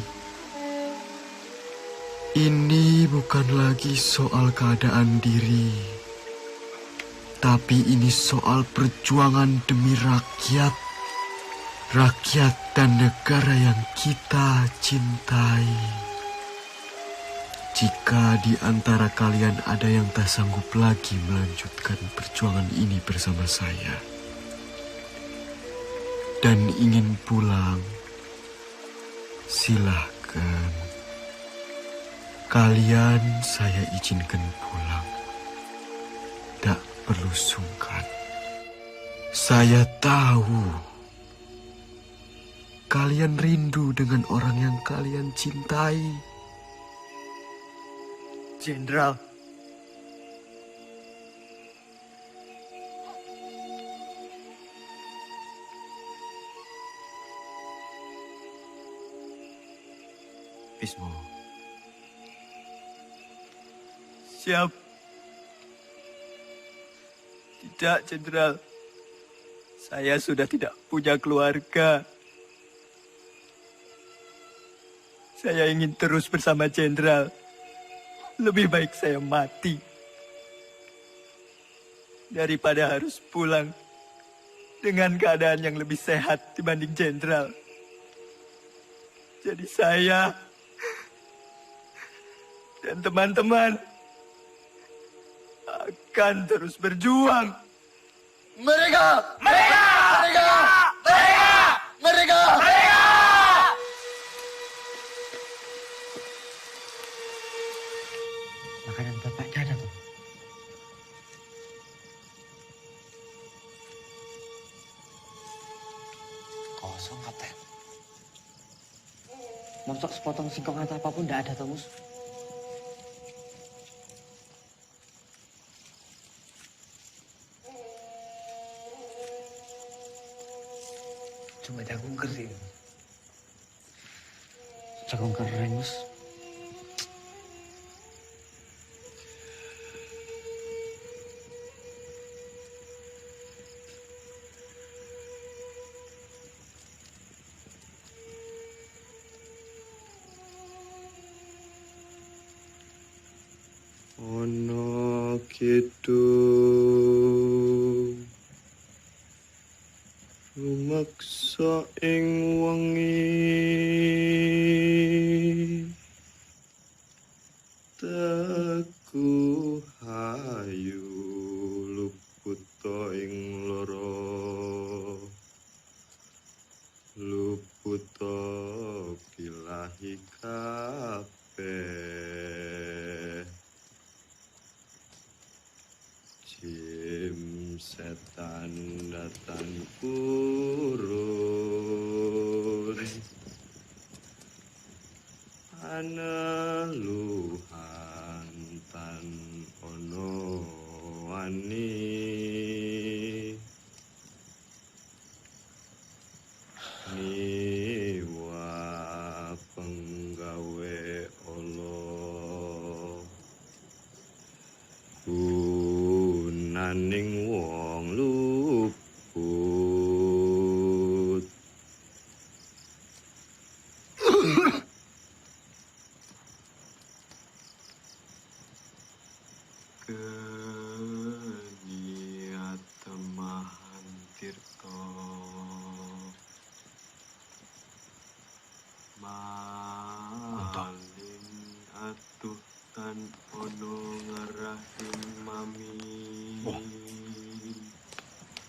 Ini bukan lagi soal keadaan diri, tapi ini soal perjuangan demi rakyat. Rakyat dan negara yang kita cintai. Jika di antara kalian ada yang tak sanggup lagi melanjutkan perjuangan ini bersama saya dan ingin pulang, silahkan. Kalian saya izinkan pulang. Tak perlu sungkan. Saya tahu kalian rindu dengan orang yang kalian cintai. Jenderal. Bismo. Siap. Tidak, Jenderal. Saya sudah tidak punya keluarga. Saya ingin terus bersama Jenderal. Lebih baik saya mati daripada harus pulang dengan keadaan yang lebih sehat dibanding Jenderal. Jadi saya dan teman-teman akan terus berjuang. Mereka! Mereka! Mereka! Mereka! Mereka! Mereka! Makanan bapak ada tuh. Kosong, Kapten. Mosok sepotong singkong atau apapun tidak ada, Tomus. Cuma jagung kering. Jagung kering, Mas. Ono kidung rumeksa ing wengi teguh hayu luputa ing lara luputa bilahi kabeh jim setan datang kurun aneluhan tan ono wani niwa penggawe Allah gunaning wong luput keniat temahan tirta malin atuh tan ono ngarahin mami.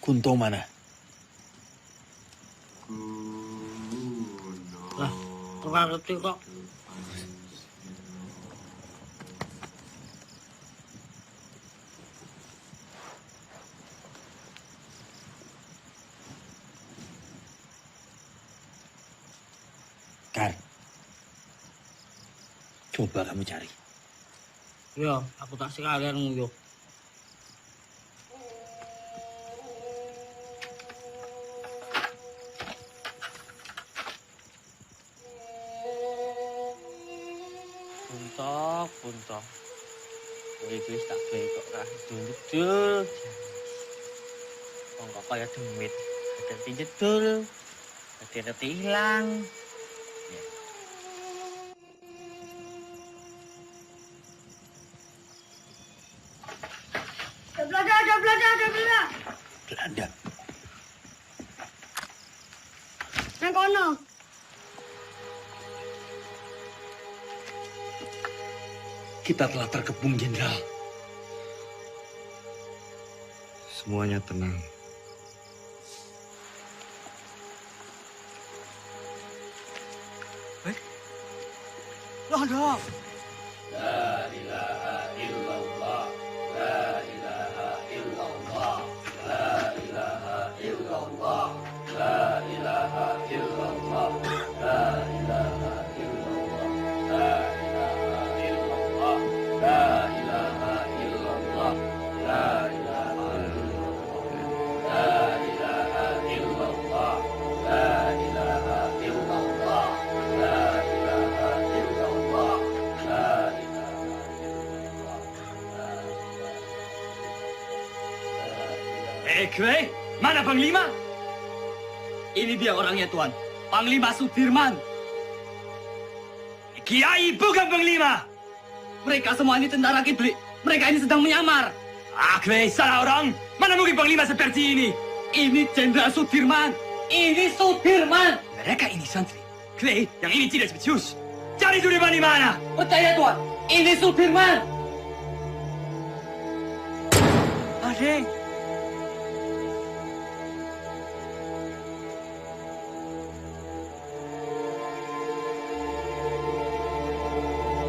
Kunto mana? Lah, ora ngerti kok. Kar, coba kamu cari. Ya, aku tak sekalian nguyuh. Puntok. Kowe wis tak gawe kok ra jedul. Wong kok kaya demit. Dadi jedul. Dadi ilang. Ada Belanda. Belanda. Nang kono. Kita telah terkepung, Jenderal. Semuanya tenang. Belanda. La ilaha illallah. La ilaha illallah. La ilaha illallah. La ilaha illallah. La ilaha illallah. La ilaha illallah. La ilaha illallah. La ilaha illallah. La ilaha illallah. La ilaha illallah. La ilaha illallah. La Kwe, mana Panglima? Ini dia orangnya, Tuan. Panglima Sudirman. Kiai bukan Panglima. Mereka semua ini tentara kibli. Mereka ini sedang menyamar. Kwe, salah orang. Mana mungkin Panglima seperti ini? Ini Jenderal Sudirman. Ini Sudirman. Mereka ini santri. Kwe, yang ini tidak spesius. Cari Sudirman di mana? Percaya, Tuan. Ini Sudirman. Adek.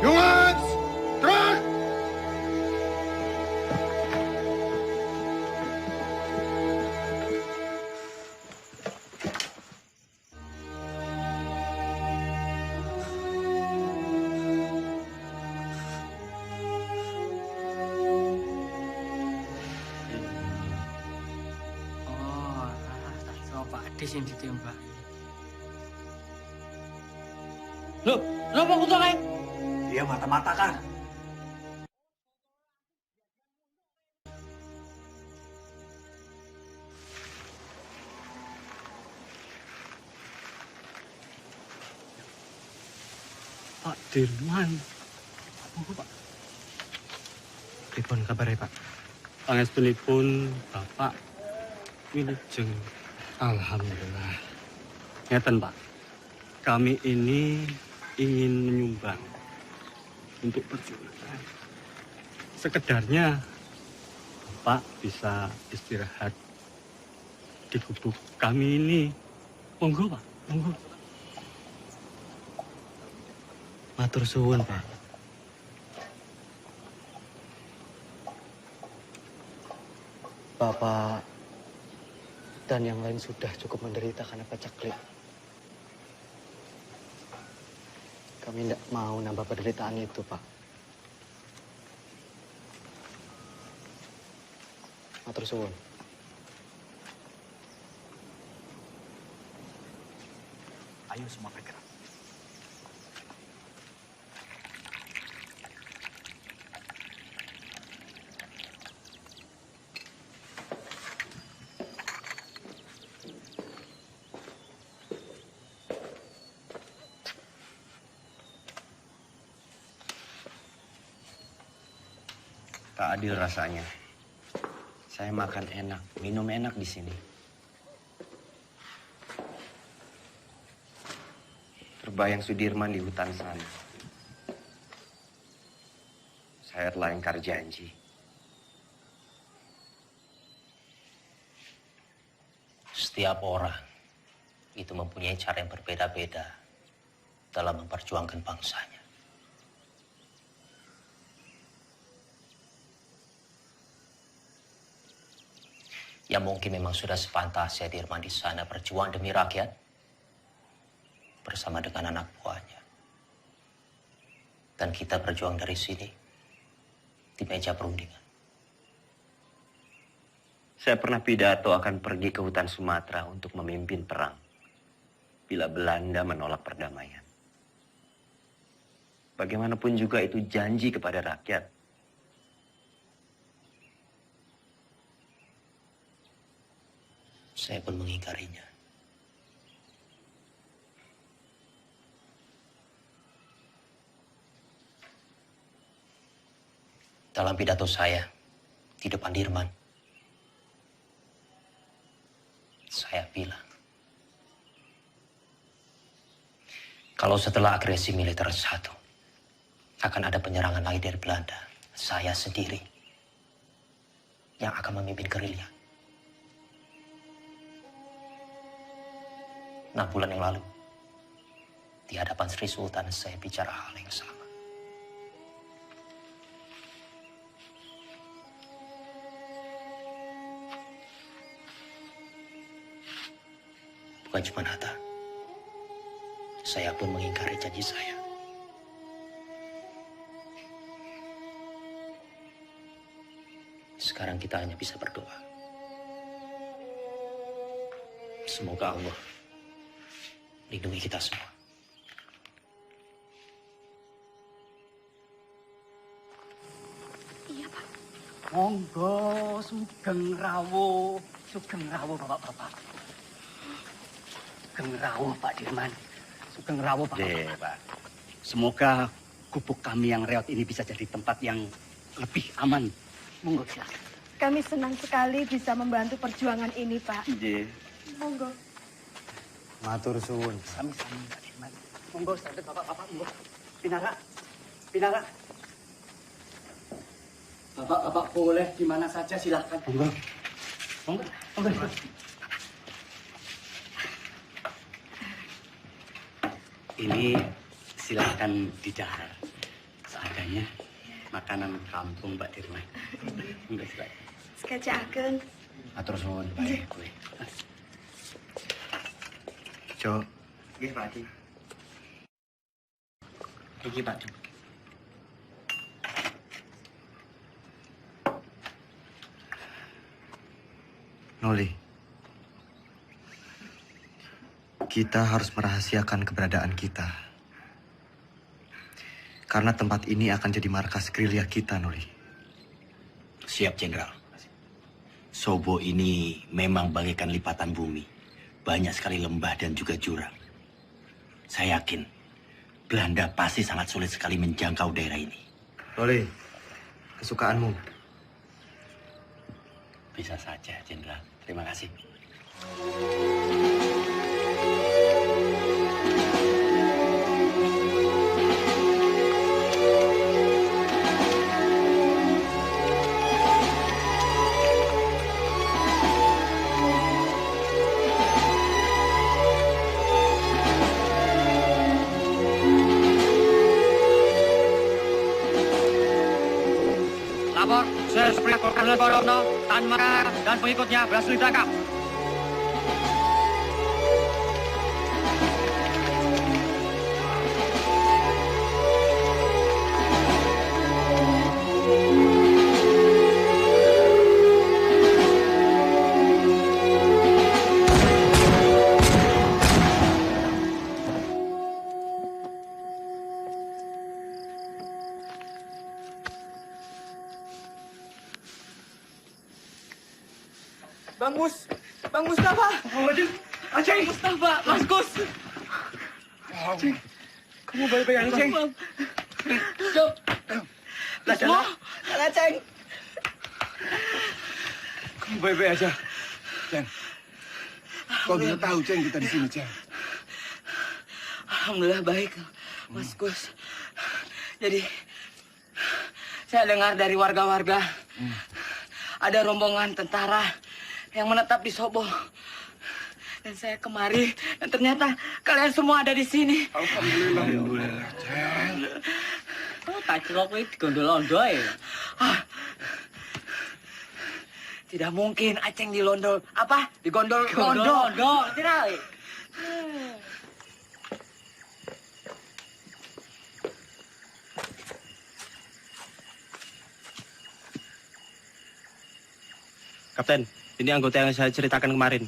Jongens, terug! Coba Ades yang ditembak. Loh, kenapa kutu kae? Dia mata-mata kan. Pak Dirman. Apa Pak? Pripun kabarnya Pak? Pangestunipun Bapak wilujeng. Alhamdulillah. Ngeten Pak, kami ini ingin menyumbang untuk perjuangan. Sekedarnya Bapak bisa istirahat di gubuk kami ini. Monggo Pak, monggo. Matur suwun Pak. Bapak dan yang lain sudah cukup menderita karena pacaklik. Kami tidak mau nambah penderitaan itu, Pak. Matur suwun. Ayo semua bergerak. Tak adil rasanya. Saya makan enak, minum enak di sini. Terbayang Sudirman di hutan sana. Saya telah ingkar janji. Setiap orang itu mempunyai cara yang berbeda-beda dalam memperjuangkan bangsanya. Ya mungkin memang sudah sepantasnya Dirman di sana berjuang demi rakyat bersama dengan anak buahnya. Dan kita berjuang dari sini di meja perundingan. Saya pernah pidato akan pergi ke hutan Sumatera untuk memimpin perang bila Belanda menolak perdamaian. Bagaimanapun juga itu janji kepada rakyat. Saya pun mengingkarinya. Dalam pidato saya di depan Dirman, saya bilang, kalau setelah agresi militer satu, akan ada penyerangan lagi dari Belanda, saya sendiri yang akan memimpin gerilya. 6 bulan yang lalu, di hadapan Sri Sultan saya bicara hal yang sama. Bukan cuma Hatta, saya pun mengingkari janji saya. Sekarang kita hanya bisa berdoa. Semoga Allah lindungi kita semua. Iya, Pak. Monggo, sugeng rawuh bapak-bapak. Sugeng rawuh Pak Dirman. Sugeng rawuh Pak. Pak. Semoga gubuk kami yang reot ini bisa jadi tempat yang lebih aman. Monggo silakan. Kami senang sekali bisa membantu perjuangan ini, Pak. Nggih. Monggo. Matur suwun. Sami-sami Pak Dirman. Monggo sadar bapak-bapak, monggo. Pinara. Bapak-bapak boleh di mana saja silakan. Monggo. Ini silakan didahar. Seadanya makanan kampung Mbak Dirman. Monggo silakan. Sekejapkan. Atur suwun Pak kowe. Jo. Nggih Pak Haji. Iki Pak. Noli. Kita harus merahasiakan keberadaan kita. Karena tempat ini akan jadi markas gerilya kita, Noli. Siap, Jenderal. Sobo ini memang bagaikan lipatan bumi. Banyak sekali lembah dan juga jurang. Saya yakin Belanda pasti sangat sulit sekali menjangkau daerah ini. Noli, kesukaanmu. Bisa saja, Jenderal. Terima kasih. Lapor, Serspring Kolonel Borono, Tan Makar, dan pengikutnya berhasil ditangkap. Bang Mustafa. Aceng, Mustafa, Mas Gus. Aceng, kamu baik-baik aja, Aceng. Jom. Semua, Aceng. Kamu baik-baik aja, Ceng. Kau bisa tahu, Ceng, kita di sini, Ceng. Alhamdulillah baik, Mas Gus. Jadi, saya dengar dari warga-warga ada rombongan tentara yang menetap di Sobo. Dan saya kemari, dan ternyata kalian semua ada di sini. Alhamdulillah, Ceng. Oh, tak celok ini digondol-ondol ya? Tidak mungkin Aceng dilondol. Apa? Digondol-gondol. Tidak. Kapten, ini anggota yang saya ceritakan kemarin.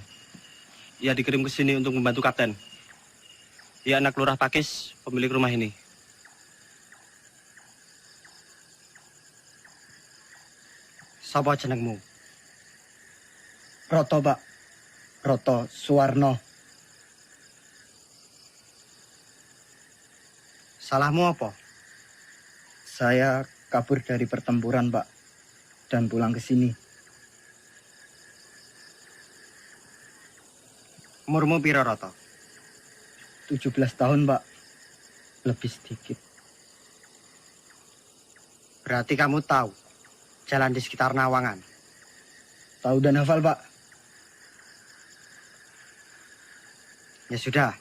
Ia dikirim ke sini untuk membantu Kapten. Ia anak Lurah Pakis, pemilik rumah ini. Sapa jenengmu? Roto, Pak. Roto Suwarno. Salahmu apa? Saya kabur dari pertempuran, Pak. Dan pulang ke sini. Umurmu piro, Roto? 17 tahun, Pak. Lebih sedikit. Berarti kamu tahu jalan di sekitar Nawangan? Tahu dan hafal, Pak. Ya sudah.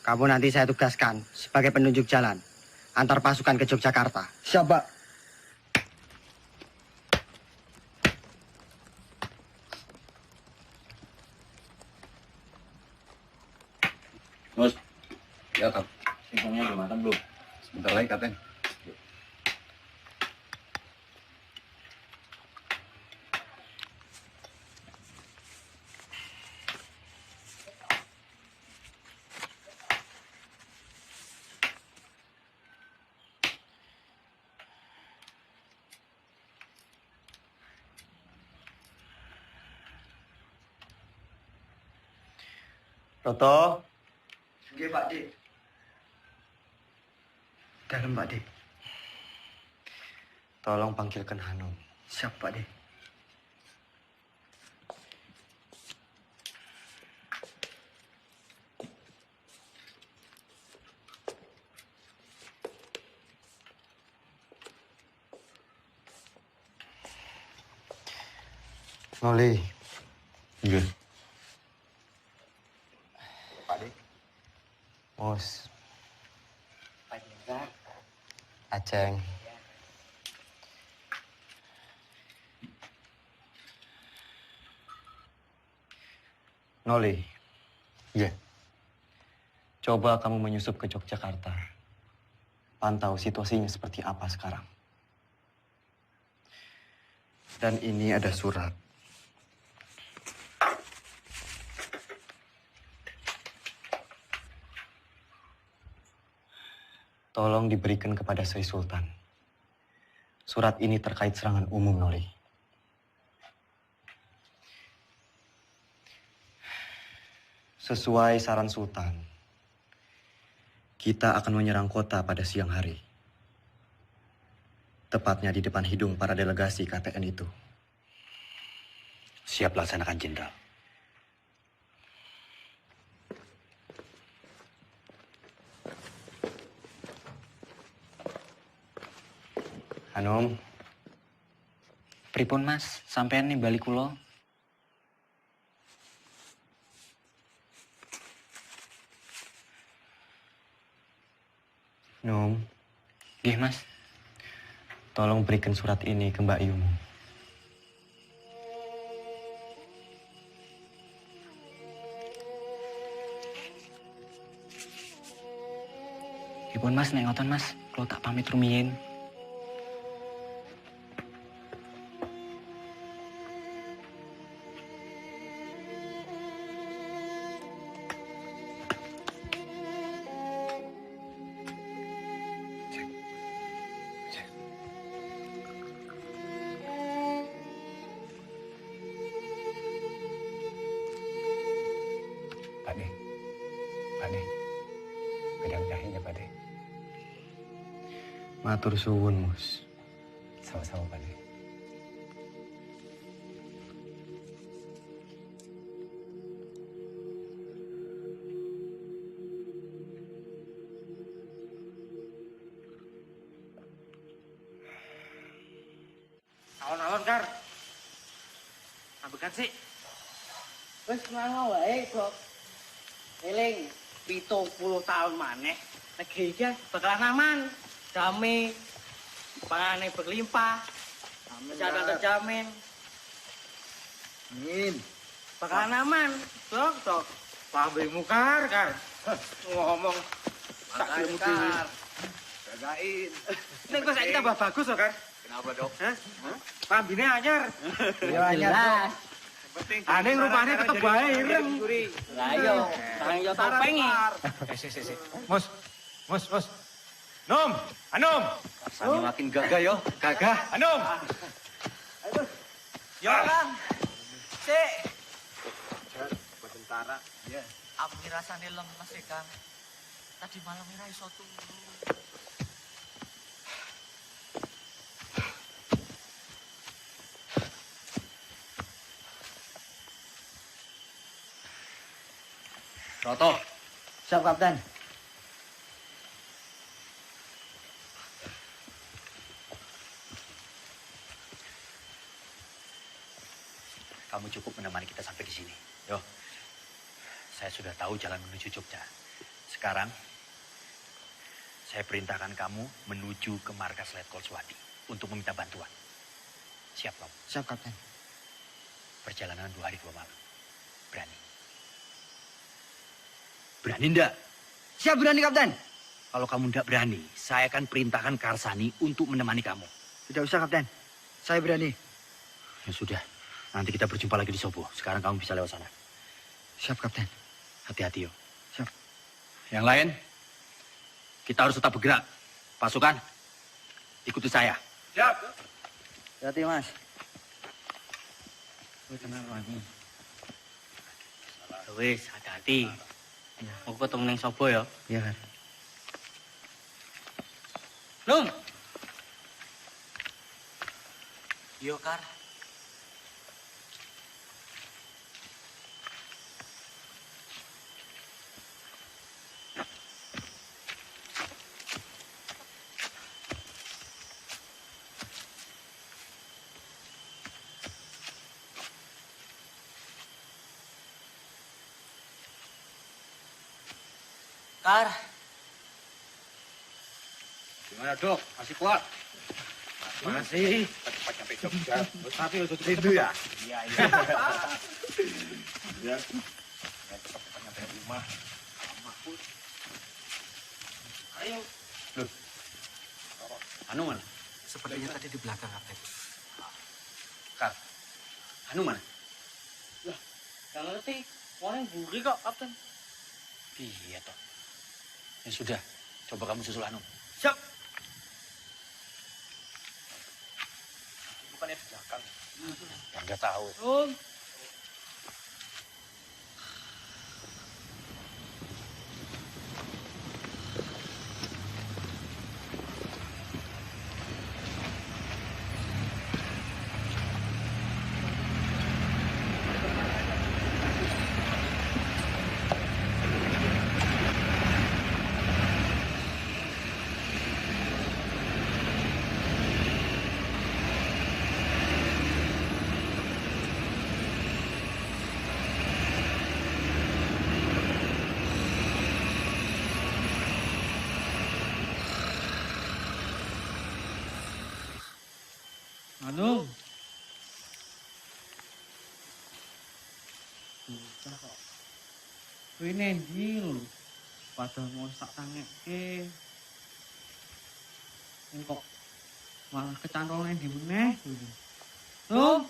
Kamu nanti saya tugaskan sebagai penunjuk jalan antar pasukan ke Yogyakarta. Siap, Pak. Mus, ya Kap. Singkongnya udah matang belum? Sebentar lagi, Kapten. Roto. Nggih, Pak Dik. Dalam, Pak Dik. Tolong panggilkan Hanum. Siap, Pak Dik. Noli. Iya. Pak Dik. Mus. Pak Jenderal. Aceng. Noli. Iya. Coba kamu menyusup ke Yogyakarta. Pantau situasinya seperti apa sekarang. Dan ini ada surat. Tolong diberikan kepada Sri Sultan. Surat ini terkait serangan umum, Noli. Sesuai saran Sultan, kita akan menyerang kota pada siang hari. Tepatnya di depan hidung para delegasi KTN itu. Siap laksanakan, Jenderal. Hanum. Pripun Mas, sampean nih balik kula. Num. Nggih, Mas. Tolong berikan surat ini ke Mbak Yumu. Pripun Mas, nek ngoten Mas, kula tak pamit rumiyin. Matur suwun, Mus. Sama-sama, Pak De. Alon-alon, Kar. Ambekan sih. Wes ngono wae, Bok. Eling 70 tahun maneh negeri iki bakalan aman. Damai, pangannya berlimpah, kesehatan terjamin. Amin. Bakalan aman, dok. Pambimu Kar. Ngomong tak ilmu diri. Jagain. Ini kok saya tambah bagus loh, Kar. Kenapa, Dok? Pambine anyar. Iya, anyar, Aneh rupanya tetep bae ireng. Lah iya, sareng yo topengi. Si. Mus. Nom, Anum. Rasanya makin gagah yo, gagah. Anum. Yo, Kang. Sik. Tentara. Iya. Aku rasane lemes sih, Kang. Tadi malam ora iso turu. Roto. Siap, Kapten. Kamu cukup menemani kita sampai di sini. Yo, saya sudah tahu jalan menuju Jogja. Sekarang, saya perintahkan kamu menuju ke markas Letkol Swati untuk meminta bantuan. Siap, Rob? Siap, Kapten. Perjalanan 2 hari 2 malam. Berani? Berani ndak? Siap, berani, Kapten. Kalau kamu ndak berani, saya akan perintahkan Karsani untuk menemani kamu. Tidak usah, Kapten. Saya berani. Ya sudah. Nanti kita berjumpa lagi di Sobo. Sekarang kamu bisa lewat sana. Siap, Kapten. Hati-hati, yo. Siap. Yang lain, kita harus tetap bergerak. Pasukan, ikuti saya. Siap. Hati, Mas. Wis, hati-hati. Mau ketemu neng Sobo ya? Iya, Kar. Num. Yo, Kar. Kar. Gimana, Dok? Masih kuat? Masih. Cepat sampai Jogja. Tapi udah Itu ya? Iya. Ya. Cepat sampai rumah. Ayo. Loh. Anu mana? Sepertinya tadi di belakang, Kapten. Kar. Anu mana? Lah, gak ngerti. Orang buri kok, Kapten. Iya toh. Ya sudah, coba kamu susul Anu. depannya di belakang. Warga tahu. Anu. Bocah kok. Kuwi nendi lho. Padahal mau sak tangekke. Kok malah kecantol nendi meneh. Tuh.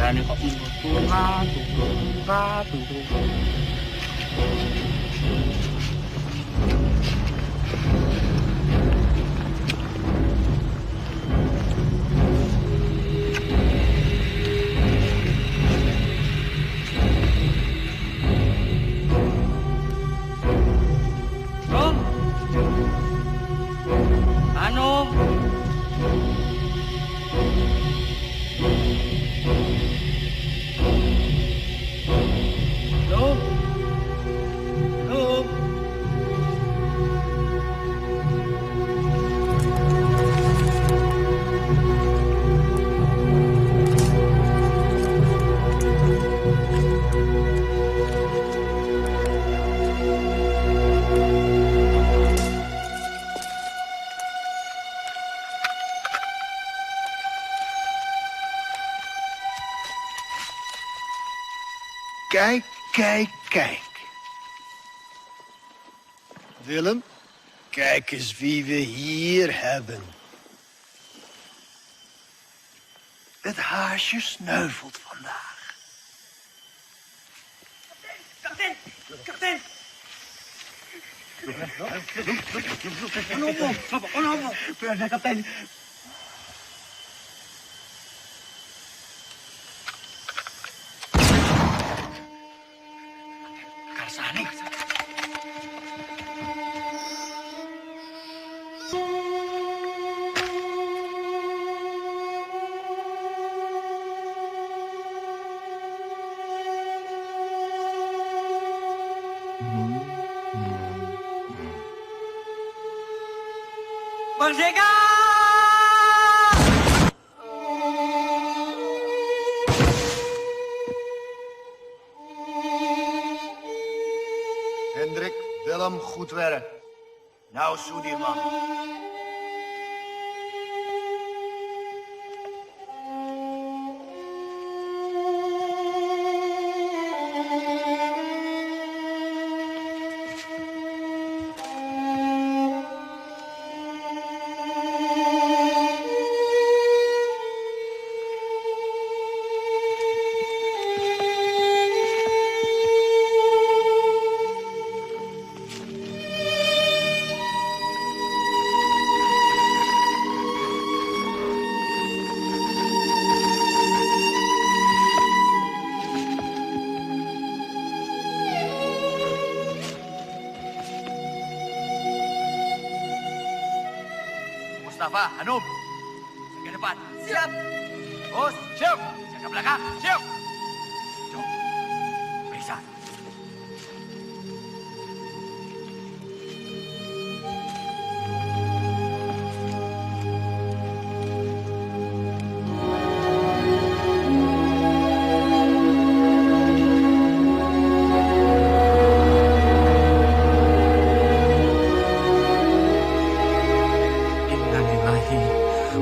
Ini kok turun. Kijk. Willem, kijk eens wie we hier hebben. Het haasje sneuvelt vandaag. Kapten! Ano? Pwede, kapten. Karsani. Merdeka! Hendrik, Willem, goed werk. Nou, Soedirman. Mustafa, Hanum, ke depan. Siap. Bos, siap. Jaga belakang, siap. Jom, periksa.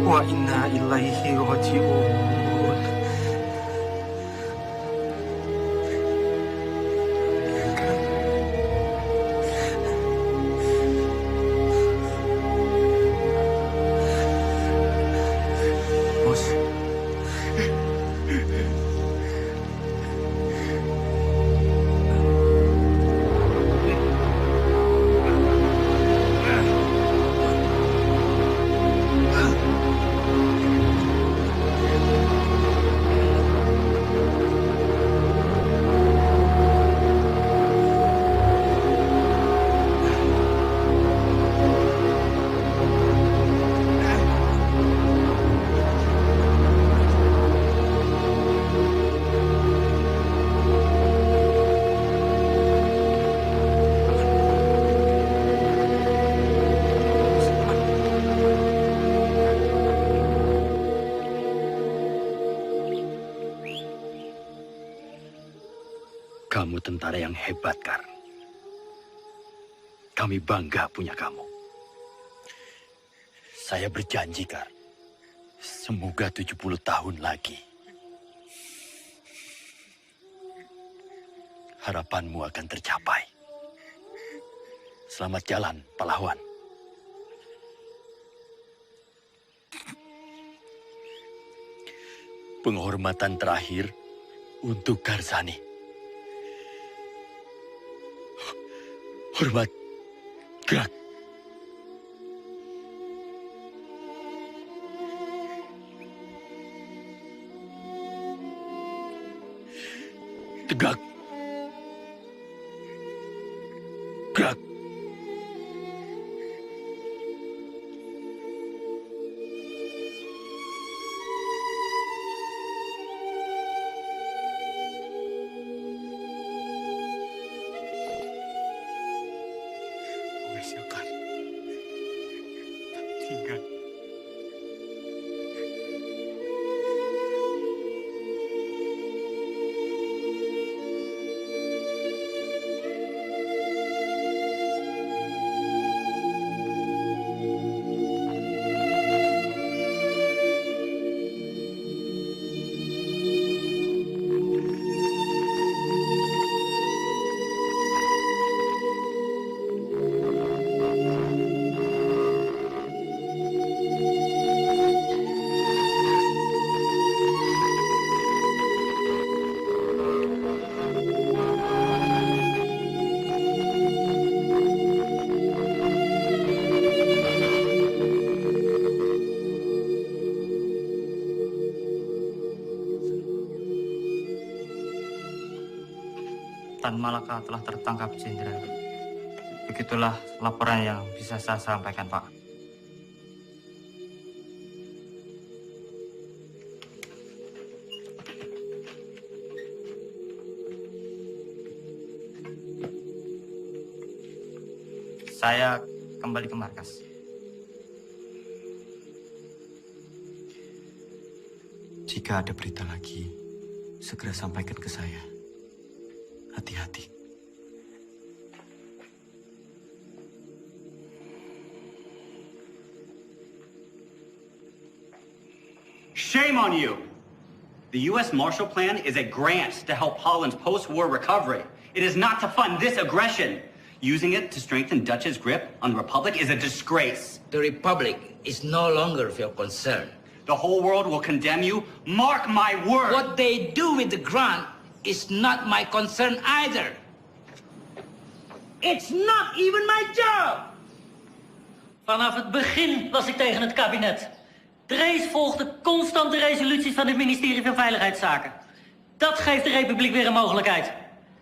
Wa inna ilaihi raji'un. Kamu tentara yang hebat, Kar. Kami bangga punya kamu. Saya berjanji, Kar. Semoga 70 tahun lagi. Harapanmu akan tercapai. Selamat jalan, pahlawan. Penghormatan terakhir untuk Karsani. Hormat, gerak. Tegak. Gerak. Tan Malaka telah tertangkap, Jenderal. Begitulah laporan yang bisa saya sampaikan, Pak. Saya kembali ke markas. Jika ada berita lagi, segera sampaikan ke saya. Hati-hati. Shame on you! The U.S. Marshall Plan is a grant to help Holland's post-war recovery. It is not to fund this aggression. Using it to strengthen Dutch's grip on the Republic is a disgrace. The Republic is no longer of your concern. The whole world will condemn you. Mark my word! What they do with the grant is not my concern either. It's not even my job! Vanaf het begin was ik tegen het kabinet. Drees volgde constant de resoluties van het ministerie van Veiligheidszaken. Dat geeft de Republiek weer een mogelijkheid.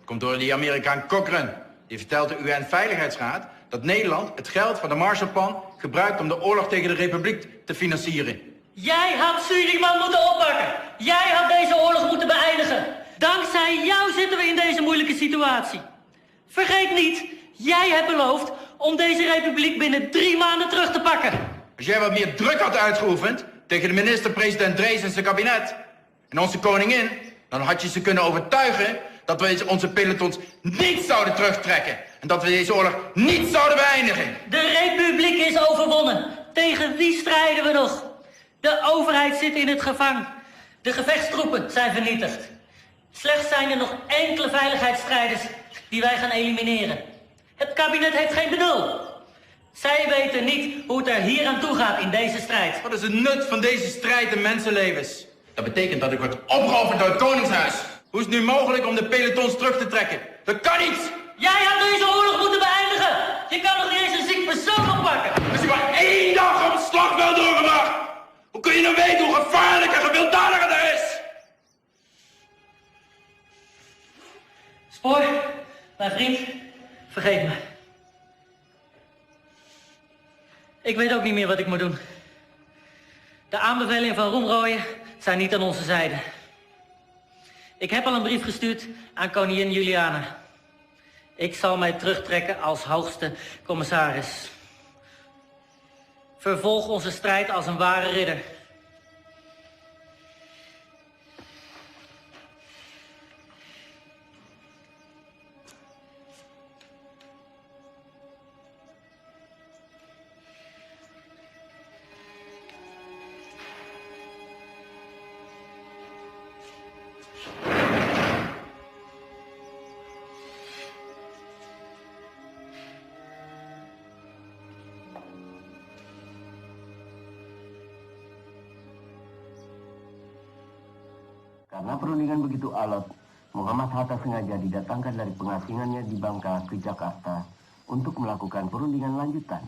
Komt door die Amerikaan Cochrane. Die vertelt de UN-veiligheidsraad dat Nederland het geld van de Marshallplan gebruikt om de oorlog tegen de Republiek te financieren. Jij had Suleiman moeten oppakken. Jij had deze oorlog moeten beëindigen. Dankzij jou zitten we in deze moeilijke situatie. Vergeet niet, jij hebt beloofd om deze republiek binnen 3 maanden terug te pakken. Als jij wat meer druk had uitgeoefend tegen de minister-president Drees en zijn kabinet en onze koningin, dan had je ze kunnen overtuigen dat we onze pelotons niet zouden terugtrekken en dat we deze oorlog niet zouden beëindigen. De republiek is overwonnen. Tegen wie strijden we nog? De overheid zit in het gevangen. De gevechtstroepen zijn vernietigd. Slechts zijn er nog enkele veiligheidsstrijders die wij gaan elimineren. Het kabinet heeft geen benul. Zij weten niet hoe het er hier aan toe gaat in deze strijd. Wat is het nut van deze strijd in mensenlevens? Dat betekent dat ik word opgeofferd door het Koningshuis. Hoe is het nu mogelijk om de pelotons terug te trekken? Dat kan niet! Jij had deze oorlog moeten beëindigen! Je kan nog niet eens een ziek persoon oppakken! Als je maar 1 dag op het slagveld doorgebracht! Hoe kun je nou weten hoe gevaarlijk en gewelddadig het is? Spoor, mijn vriend, vergeet me. Ik weet ook niet meer wat ik moet doen. De aanbevelingen van Roemrooyen zijn niet aan onze zijde. Ik heb al een brief gestuurd aan koningin Juliana. Ik zal mij terugtrekken als hoogste commissaris. Vervolg onze strijd als een ware ridder. Karena perundingan begitu alot, Muhammad Hatta sengaja didatangkan dari pengasingannya di Bangka ke Jakarta untuk melakukan perundingan lanjutan.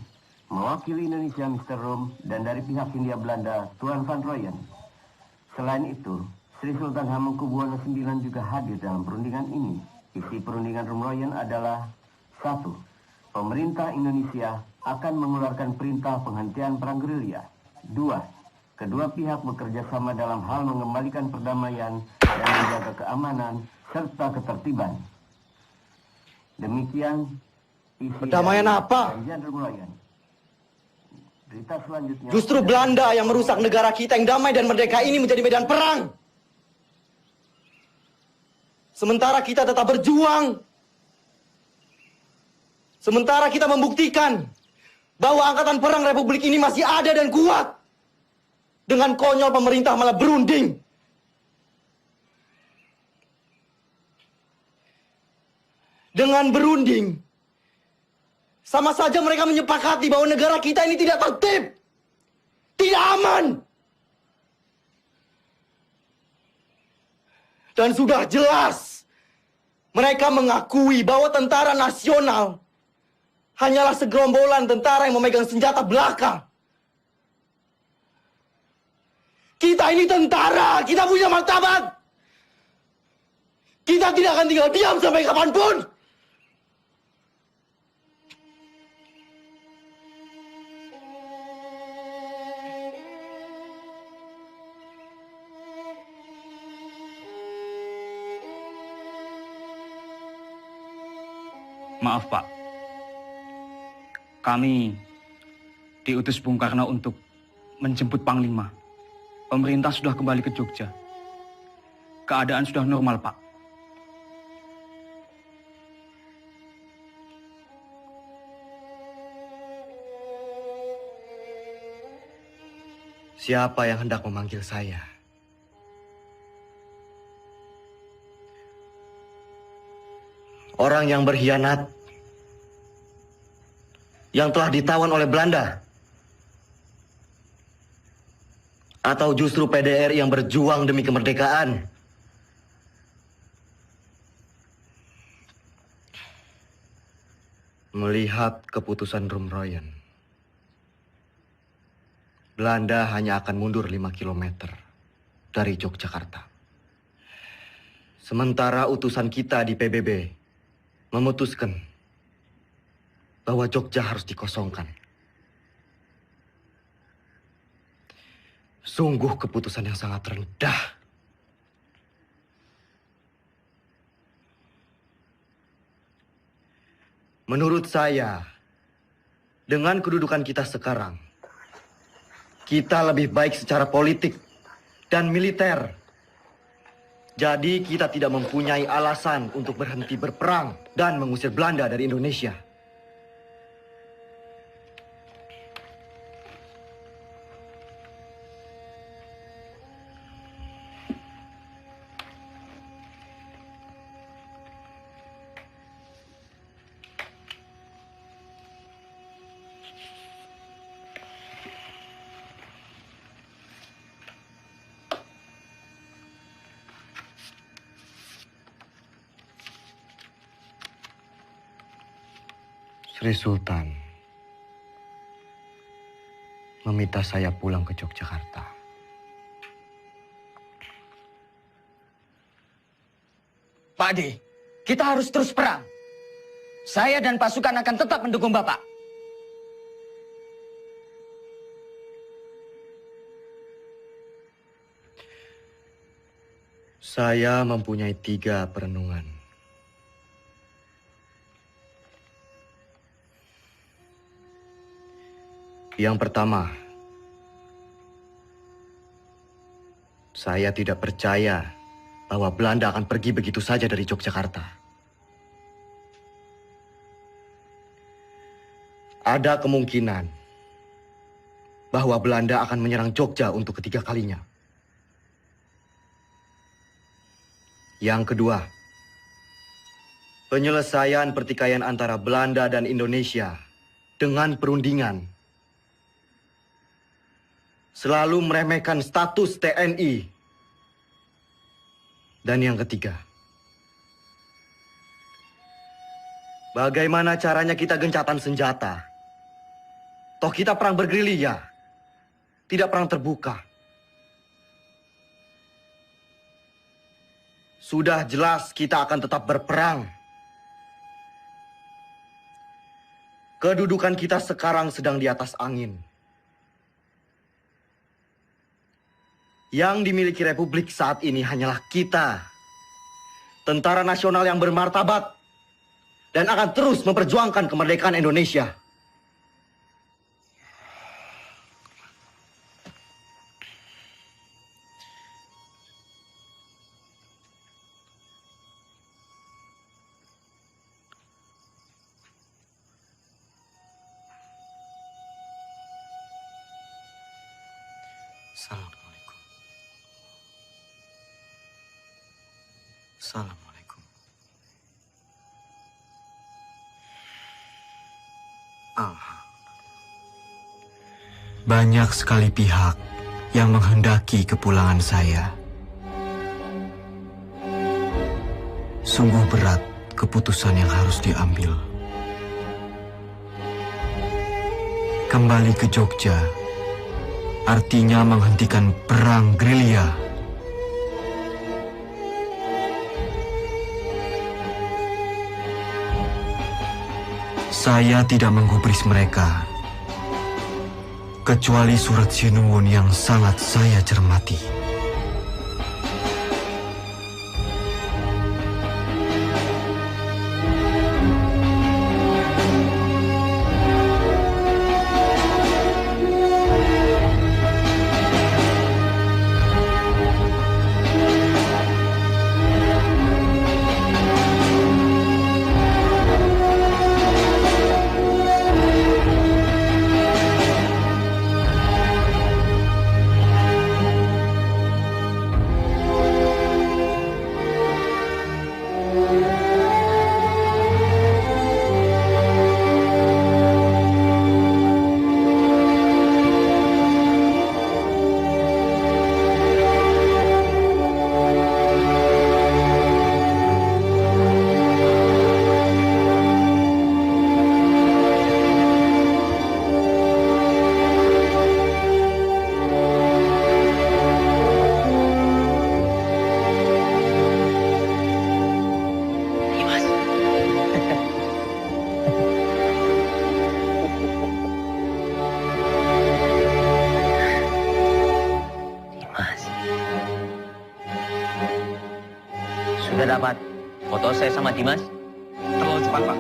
Mewakili Indonesia Mr. Rom dan dari pihak Hindia Belanda Tuan Van Rooyen. Selain itu, Sri Sultan Hamengkubuwono IX juga hadir dalam perundingan ini. Isi perundingan Rom Rooyen adalah 1. Pemerintah Indonesia akan mengeluarkan perintah penghentian perang gerilya. 2. Kedua pihak bekerja sama dalam hal mengembalikan perdamaian dan menjaga keamanan serta ketertiban. Demikian isi perdamaian apa? Perjanjian Rom Rooyen. Berita selanjutnya. Justru Belanda yang merusak negara kita yang damai dan merdeka ini menjadi medan perang. Sementara kita tetap berjuang. Sementara kita membuktikan bahwa angkatan perang Republik ini masih ada dan kuat. Dengan konyol pemerintah malah berunding. Dengan berunding, sama saja mereka menyepakati bahwa negara kita ini tidak tertib, tidak aman. Dan sudah jelas, mereka mengakui bahwa tentara nasional hanyalah segerombolan tentara yang memegang senjata belaka. Kita ini tentara, kita punya martabat. Kita tidak akan tinggal diam sampai kapanpun. Maaf, Pak. Kami diutus Bung Karno untuk menjemput Panglima. Pemerintah sudah kembali ke Jogja. Keadaan sudah normal, Pak. Siapa yang hendak memanggil saya? Orang yang berkhianat, yang telah ditawan oleh Belanda, atau justru PDRI yang berjuang demi kemerdekaan? Melihat keputusan Rom Rooyen, Belanda hanya akan mundur 5 km dari Yogyakarta. Sementara utusan kita di PBB memutuskan bahwa Jogja harus dikosongkan. Sungguh keputusan yang sangat rendah. Menurut saya, dengan kedudukan kita sekarang, kita lebih baik secara politik dan militer. Jadi kita tidak mempunyai alasan untuk berhenti berperang dan mengusir Belanda dari Indonesia. Sri Sultan meminta saya pulang ke Yogyakarta. Pak Ade, kita harus terus perang. Saya dan pasukan akan tetap mendukung Bapak. Saya mempunyai 3 perenungan. Yang pertama, saya tidak percaya bahwa Belanda akan pergi begitu saja dari Yogyakarta. Ada kemungkinan bahwa Belanda akan menyerang Jogja untuk ketiga kalinya. Yang kedua, penyelesaian pertikaian antara Belanda dan Indonesia dengan perundingan selalu meremehkan status TNI Dan yang ketiga, bagaimana caranya kita gencatan senjata? Toh kita perang bergerilya, tidak perang terbuka. Sudah jelas kita akan tetap berperang. Kedudukan kita sekarang sedang di atas angin. Yang dimiliki Republik saat ini hanyalah kita, tentara nasional yang bermartabat, dan akan terus memperjuangkan kemerdekaan Indonesia. Assalamualaikum. Assalamualaikum. Banyak sekali pihak yang menghendaki kepulangan saya. Sungguh berat keputusan yang harus diambil. Kembali ke Jogja artinya menghentikan perang gerilya. Saya tidak menggubris mereka, kecuali surat Sinuwun yang sangat saya cermati. Sudah dapat foto saya sama Dimas? Terlalu cepat, Pak.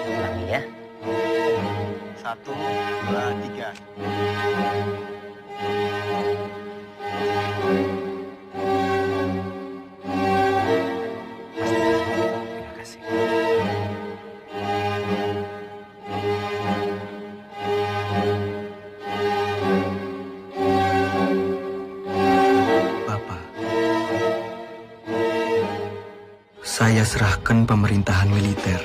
Ulangi ya. 1, 2, 3. Terima kasih. Saya serahkan pemerintahan militer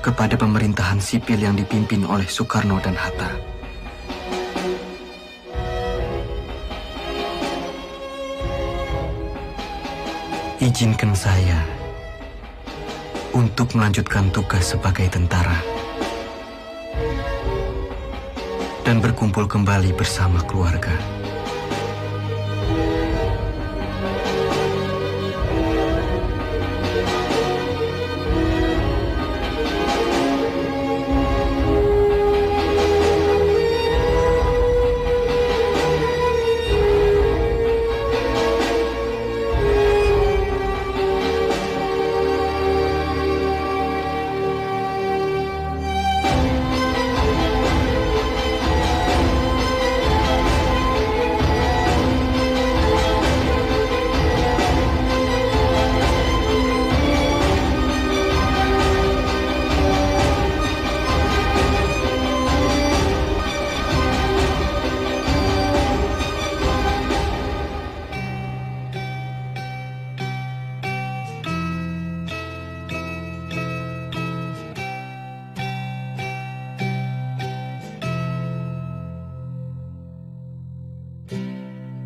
kepada pemerintahan sipil yang dipimpin oleh Soekarno dan Hatta. Izinkan saya untuk melanjutkan tugas sebagai tentara dan berkumpul kembali bersama keluarga.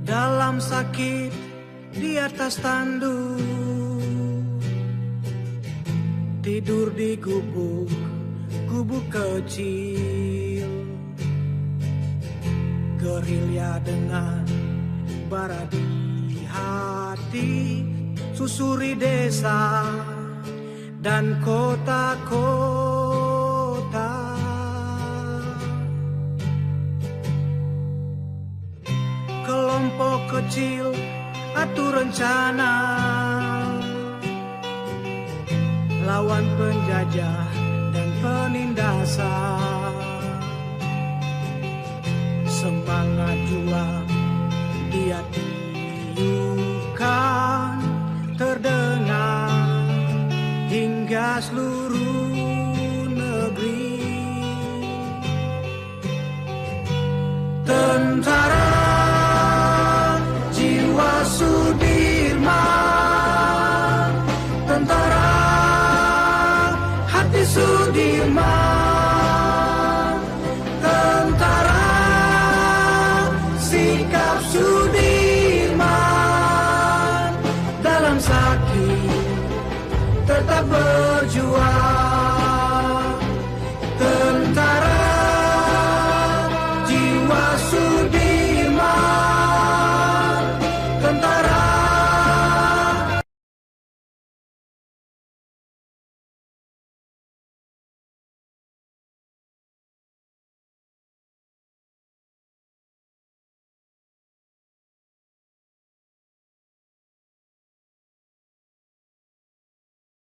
Dalam sakit, di atas tanduk, tidur di gubuk kecil, gerilya dengan bara di hati, susuri desa dan kota-kota. Kelompok kecil atur rencana lawan penjajah dan penindasan. Semangat juang dia tiupkan terdengar hingga seluruh negeri. Tentara jiwa Sudirman, tentara hati Sudirman, tentara sikap Sudirman, dalam sakit tetap berjuang.